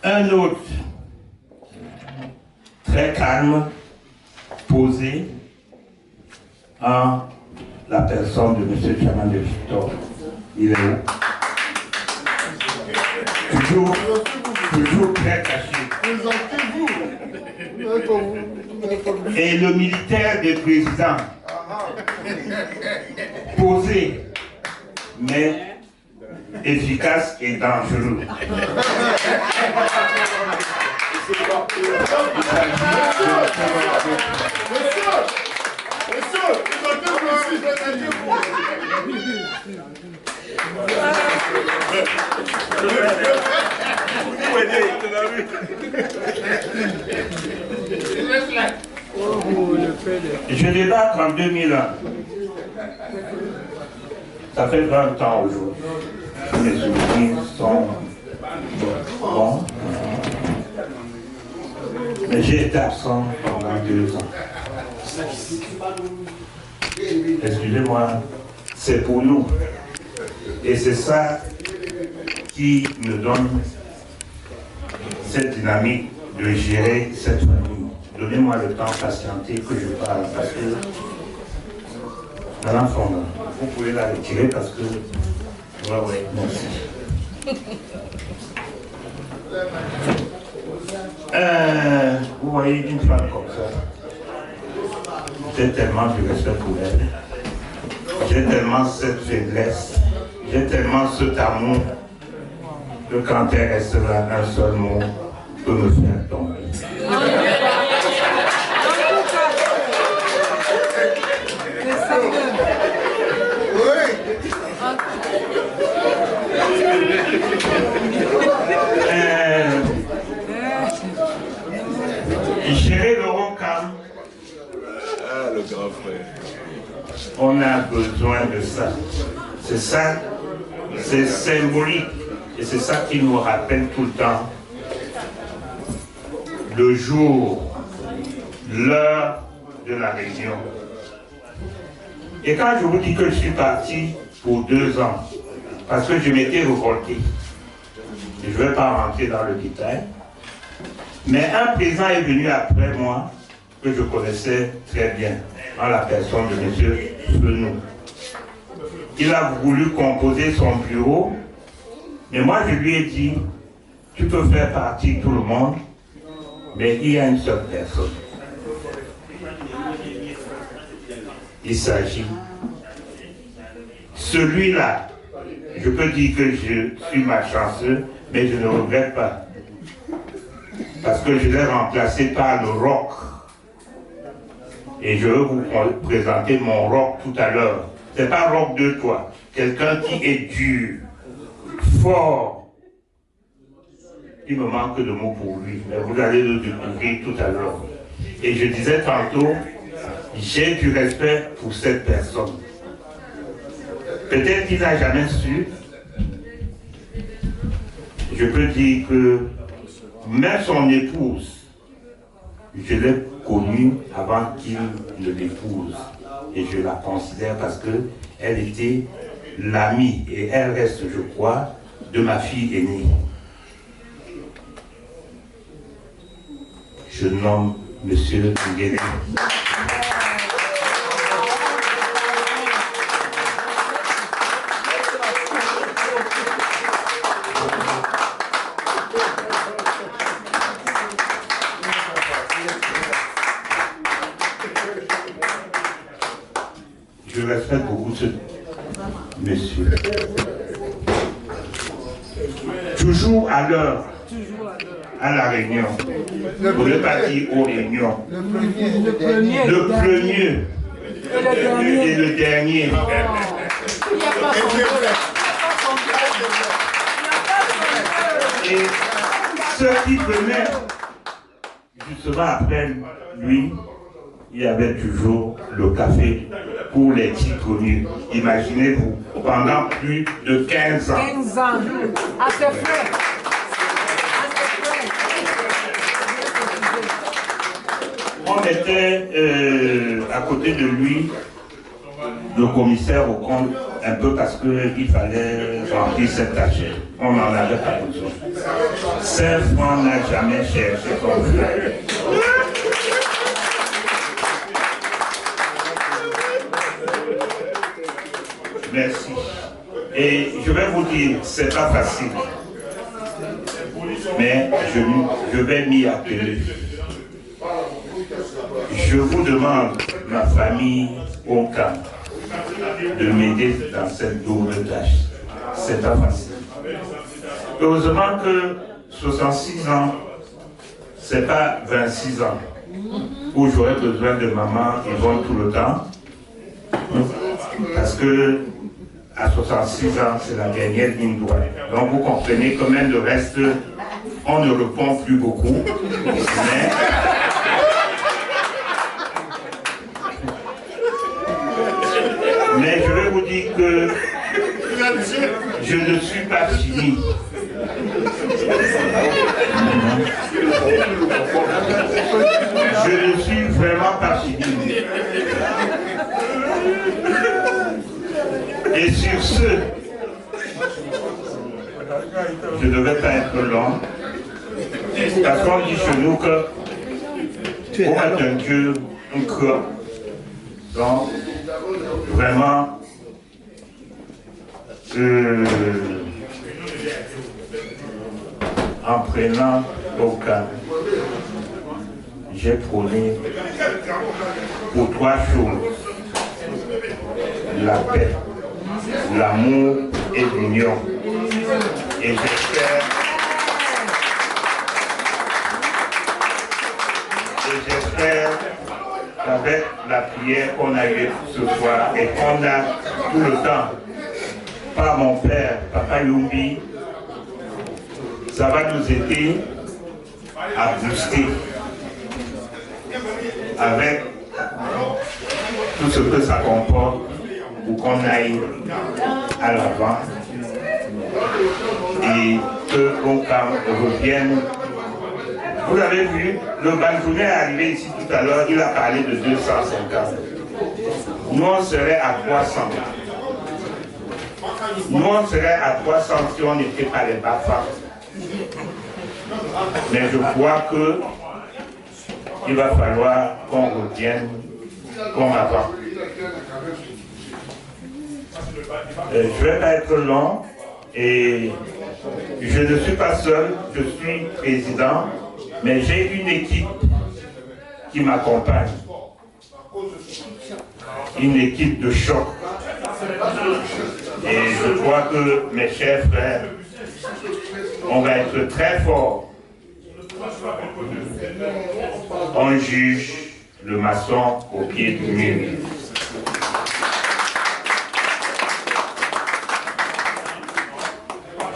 Un autre, très calme, posé, en la personne de M. Chaman de Victor. Il est où? Toujours très caché. Et le militaire des présidents, posé, mais efficace et dangereux. Je débarque en 2001. Ça fait 20 ans aujourd'hui. Les souvenirs sont bons. Mais j'ai été absent pendant 2 ans. Excusez-moi, c'est pour nous. Et c'est ça qui me donne cette dynamique de gérer cette famille. Donnez-moi le temps de patienter que je parle, parce que Madame Fonda, vous pouvez la retirer parce que... Ouais, merci. Vous voyez une femme comme ça, j'ai tellement de respect pour elle, j'ai tellement cette faiblesse, j'ai tellement cet amour que quand elle reste là, un seul mot peut me faire tomber. Gérer le Honkam, le grand frère. On a besoin de ça. C'est ça, c'est symbolique. Et c'est ça qui nous rappelle tout le temps le jour, l'heure de la réunion. Et quand je vous dis que je suis parti pour 2 ans, parce que je m'étais révolté, et je ne vais pas rentrer dans le détail, Mais un président est venu après moi, que je connaissais très bien, en la personne de M. Penou. Il a voulu composer son bureau, mais moi je lui ai dit, tu peux faire partie tout le monde, mais il y a une seule personne. Il s'agit. Celui-là, je peux dire que je suis malchanceux, mais je ne regrette pas. Parce que je l'ai remplacé par le rock. Et je vais vous présenter mon rock tout à l'heure. C'est pas rock de toi. Quelqu'un qui est dur, fort. Il me manque de mots pour lui, mais vous allez le découvrir tout à l'heure. Et je disais tantôt, j'ai du respect pour cette personne. Peut-être qu'il n'a jamais su. Je peux dire que même son épouse, je l'ai connue avant qu'il ne l'épouse. Et je la considère parce qu'elle était l'amie, et elle reste, je crois, de ma fille aînée. Je nomme M. Nguéné. Je respecte beaucoup ce monsieur. Toujours à l'heure, à la réunion. Vous ne pas dire aux réunions. Le premier et le dernier. Et ceux qui venaient, justement après lui, il y avait toujours le café pour les petits connus. Imaginez-vous, pendant plus de 15 ans. 15 ans, à ses frères. On était à côté de lui, le commissaire au compte, un peu parce qu'il fallait remplir cette tâche. On n'en avait pas besoin. Saint Franc n'a jamais cherché son frère. Merci. Et je vais vous dire, c'est pas facile. Mais je vais m'y atteler. Je vous demande, ma famille Onka, de m'aider dans cette double tâche. C'est pas facile. Heureusement que 66 ans, c'est pas 26 ans, où j'aurais besoin de maman Yvonne tout le temps. Parce que à 66 ans, c'est la dernière ligne droite. Donc vous comprenez que même le reste, on ne répond plus beaucoup. Mais je vais vous dire que je ne suis pas fini. Je ne suis vraiment pas fini. Et sur ce, je ne vais pas être long, parce qu'on dit chez nous que pour être un Dieu, un corps. Donc, vraiment, en prenant aucun, j'ai prôné pour trois choses: la paix, l'amour et l'union. Et j'espère qu'avec la prière qu'on a eue ce soir et qu'on a tout le temps par mon père, Papa Yumbi, ça va nous aider à booster avec tout ce que ça comporte pour qu'on aille à l'avant et que l'on revienne. Vous avez vu, le Banjounet est arrivé ici tout à l'heure, il a parlé de 250. Nous on serait à 300. Nous on serait à 300 si on n'était pas les BAFA. Mais je crois que il va falloir qu'on revienne comme avant. Je ne vais pas être long et je ne suis pas seul, je suis président, mais j'ai une équipe qui m'accompagne. Une équipe de choc. Et je crois que mes chers frères, on va être très forts. On juge le maçon au pied du mur.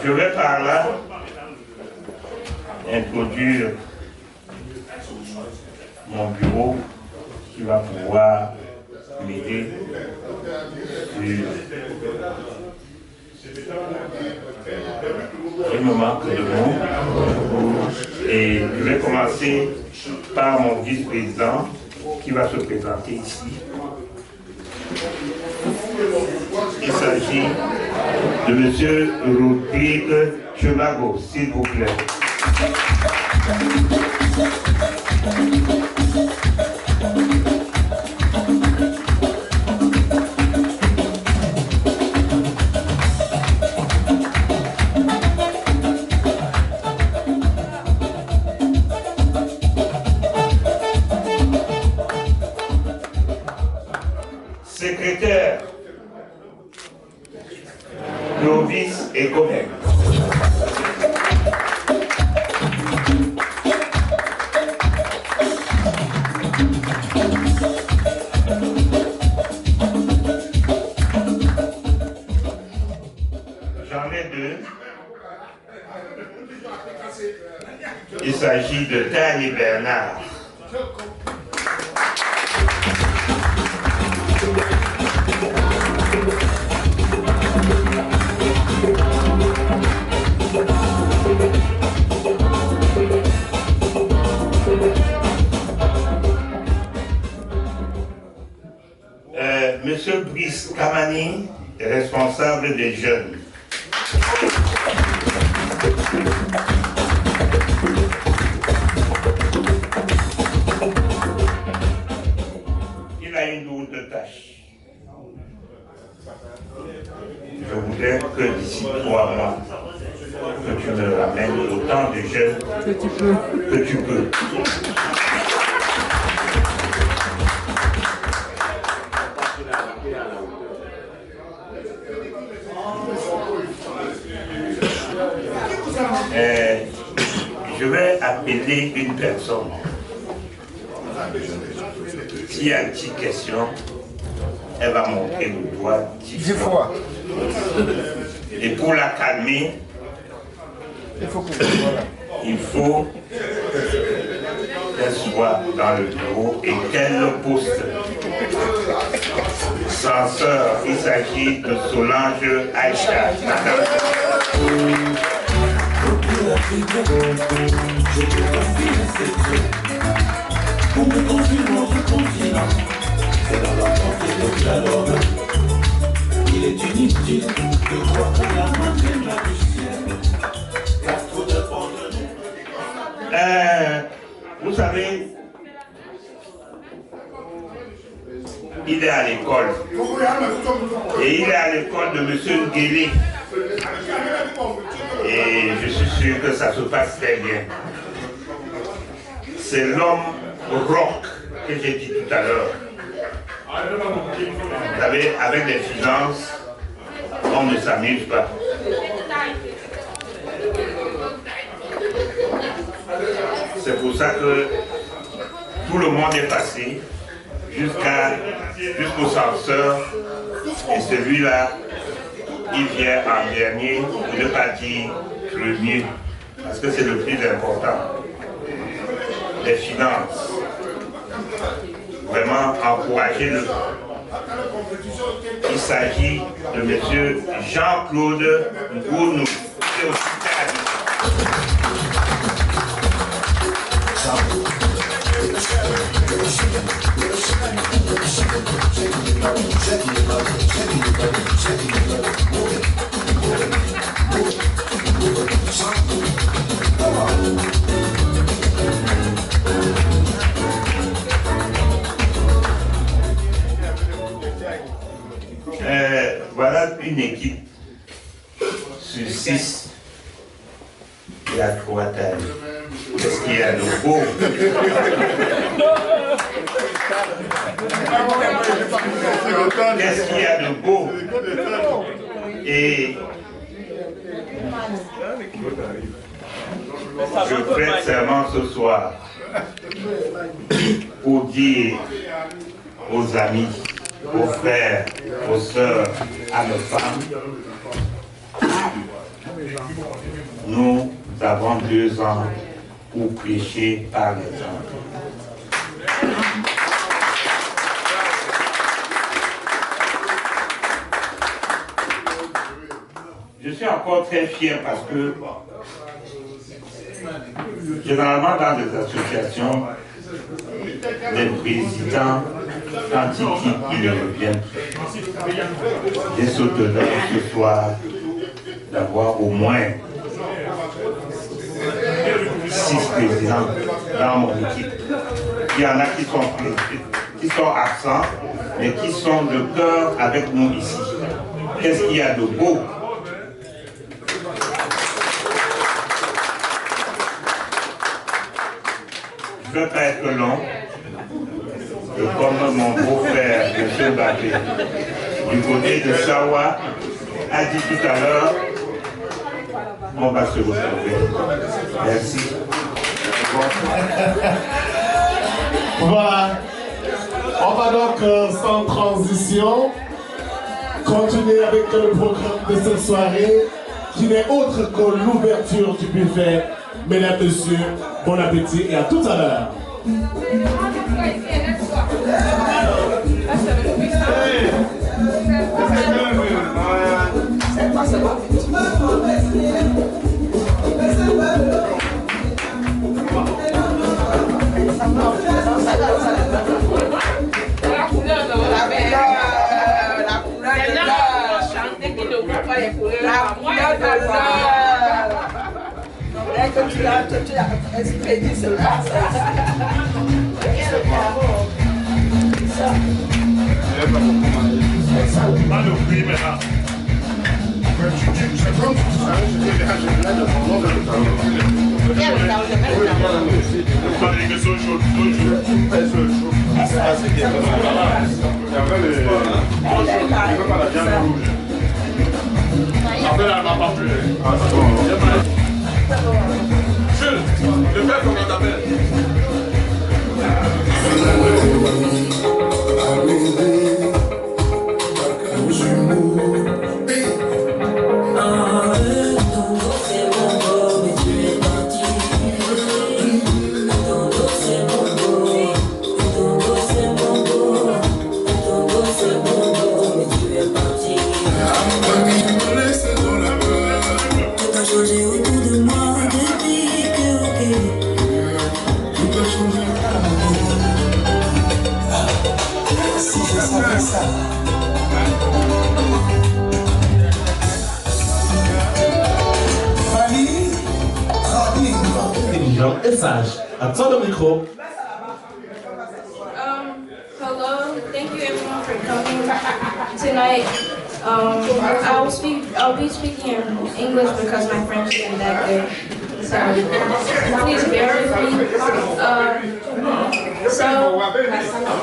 Je vais par là introduire mon bureau qui va pouvoir m'aider sur... Il me manque de mots et je vais commencer par mon vice-président qui va se présenter ici. Il s'agit de M. Rodrigue Chemago, s'il vous plaît. Secrétaire, novice et comète. J'en ai deux. Il s'agit de Dan et Bernard. Monsieur Brice Kamani, responsable des jeunes. Il a une lourde tâche. Je voudrais que d'ici 3 mois, que tu me ramènes autant de jeunes que tu peux. Je vais appeler une personne. S'il y a une petite question, elle va montrer le doigt 10 fois. Et pour la calmer, il faut qu'elle soit dans le bureau et qu'elle le poste. Censeur, il s'agit de Solange Aïcha. Pour me construire notre continent, c'est dans la portée de dialogue. Il est inutile de croire que la main de la justice, car tout dépend de nous. Vous savez, il est à l'école. Et il est à l'école de M. Nguélé. Et je suis sûr que ça se passe très bien. C'est l'homme rock que j'ai dit tout à l'heure. Vous savez, avec les finances, on ne s'amuse pas. C'est pour ça que tout le monde est passé jusqu'au censeur. Et celui-là, il vient en dernier, pour ne pas dire premier, parce que c'est le plus important. Les finances. Vraiment encouragez-le. Il s'agit de M. Jean-Claude Ngounou. c'est aussi Voilà une équipe sur 6 qui a 3 tailles. Qu'est-ce qu'il y a de beau? Qu'est-ce qu'il y a de beau? Et je prête serment ce soir pour dire aux amis, aux frères, aux sœurs, à nos femmes, nous avons 2 ans pour prêcher par l'exemple. Je suis encore très fier parce que généralement dans les associations, les présidents, quand ils quittent, ils ne reviennent plus. J'ai ce honneur ce soir d'avoir au moins 6 présidents dans mon équipe. Il y en a qui sont absents, mais qui sont de cœur avec nous ici. Qu'est-ce qu'il y a de beau? Je ne veux pas être long, et comme mon beau-frère, M. Mbappé, du côté de Sawa, a dit tout à l'heure, on va se retrouver. Merci. Voilà. On va donc, sans transition, continuer avec le programme de cette soirée, qui n'est autre que l'ouverture du buffet. Mesdames, Messieurs, bon appétit et à tout à l'heure. Tu as expédié ce Pas le prix maintenant. Le père, comment t'appelles? Intelligent et sage. Attends le micro. Hello, thank you everyone for coming tonight. I'll be speaking in English because my French isn't that good. So please bear with me. So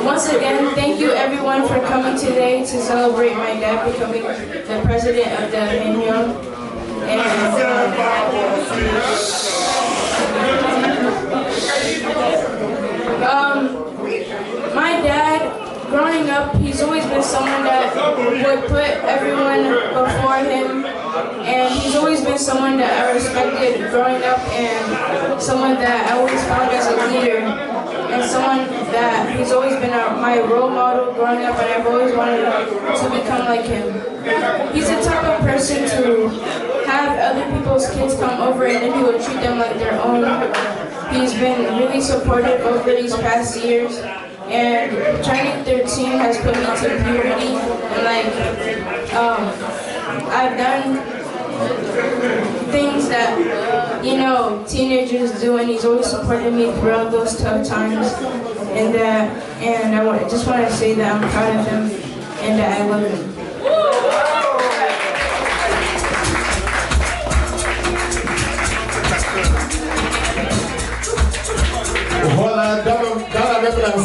once again, thank you everyone for coming today to celebrate my dad becoming the president of the Union. And my dad, growing up, he's always been someone that would put everyone before him, and he's always been someone that I respected growing up, and someone that I always found as a leader, and someone that he's always been my role model growing up, and I've always wanted to become like him. He's the type of person to have other people's kids come over and then he will treat them like their own. He's been really supportive over these past years, and turning 13 has put me to puberty, and I've done things that, teenagers do, and he's always supported me throughout those tough times, and I just want to say that I'm proud of him and that I love him.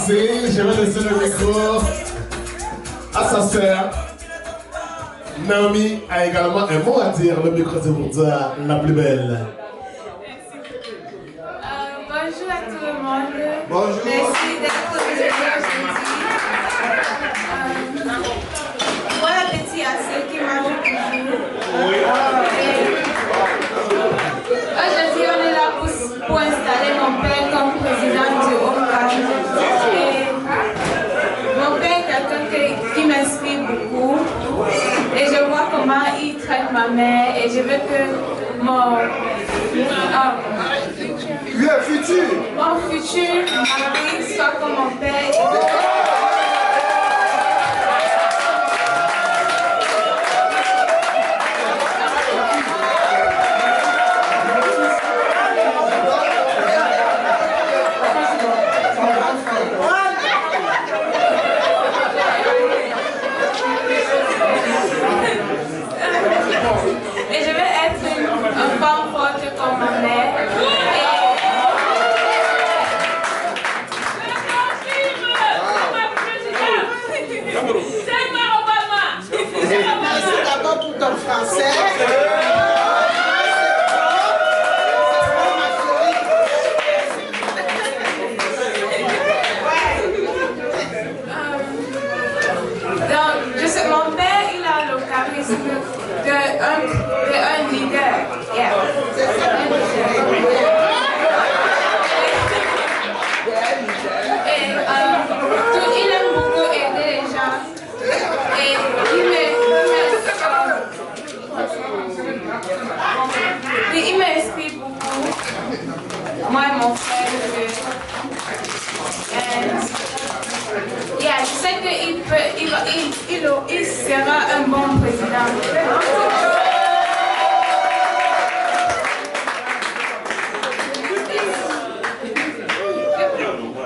Merci. Je vais laisser le micro à sa sœur. Naomi a également un mot à dire. Le micro, c'est pour dire la plus belle. Bonjour à tout le monde. Bonjour. Merci d'être présent aujourd'hui. Bon appétit à ceux qui mangent toujours. Aujourd'hui, on est là pour installer mon père comme président du Homecam. Mon père est quelqu'un qui m'inspire beaucoup. Et je vois comment il traite ma mère. Et je veux que mon futur mari soit comme mon père. Et je vais être une femme forte comme ma mère. Merci d'abord pour ton français. Donc, je sais, mon père, il a le charisme d'un leader. Yeah. Et il aime beaucoup aider les gens. Et il m'inspire beaucoup. Moi et mon frère. Yeah, je sais qu'il sera un bon président.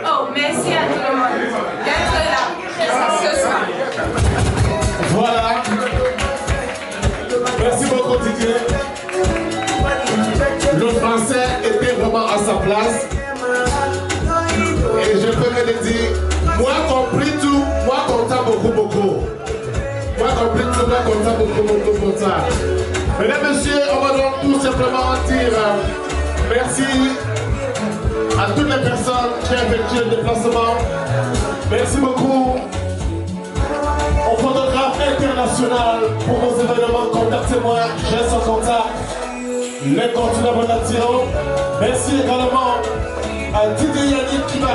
Oh, merci à tout le monde d'être là ce soir. Voilà. Merci beaucoup, Didier. Le français était vraiment à sa place. Et je peux me le dire, moi compris tout, moi content beaucoup. Moi compris tout, moi content beaucoup pour ça. Mesdames, messieurs, on va donc tout simplement dire merci à toutes les personnes qui ont effectué le déplacement. Merci beaucoup au photographe international pour nos événements. Contactez-moi, j'ai son contact. L'incontournable Natiro. Merci également à Didier Yannick qui va à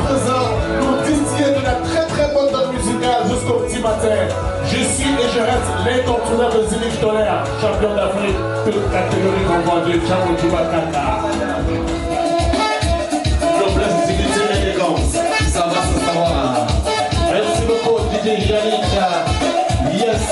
présent nous distiller de la très bonne note musicale jusqu'au petit matin. Je suis et je reste l'incontournable Zénith Tolaire, champion d'Afrique, toute catégorie confondue, Champion du Bakata. Noblesse, dignité, élégance, ça va se savoir. Merci beaucoup Didier Yannick. Yes.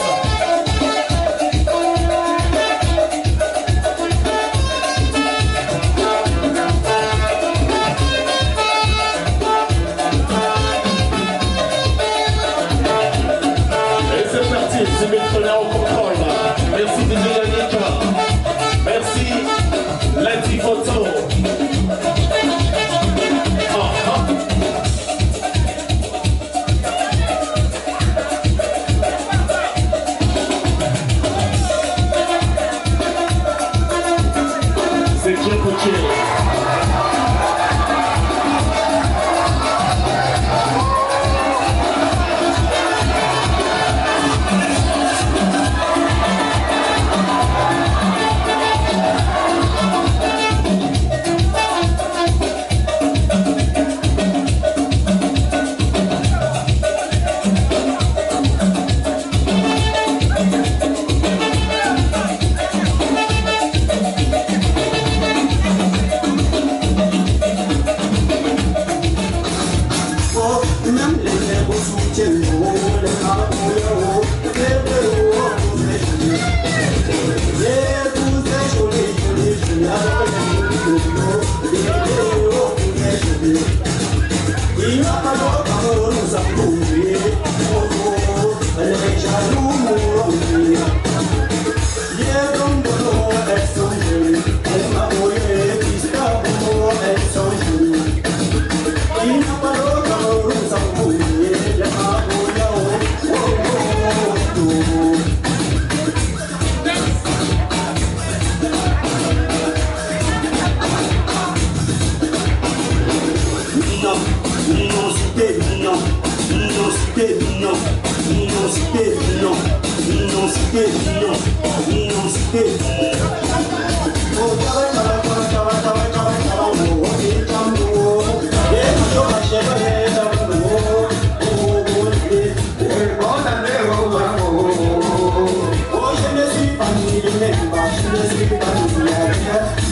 C'est maintenant au contrôle. Merci Didier Yannick. Merci Lundi Photo. C'est Dieu pour Dieu.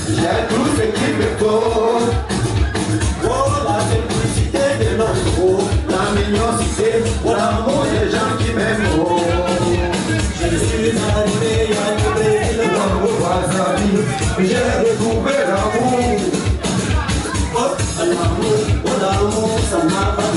J'ai tout ce qu'il me faut. Oh, la simplicité de l'homme, la mignonité, l'amour des gens qui m'aiment. Oh, je suis arrivé à trouver dans vos amis, j'ai retrouvé l'amour. Oh, l'amour, ça m'a pas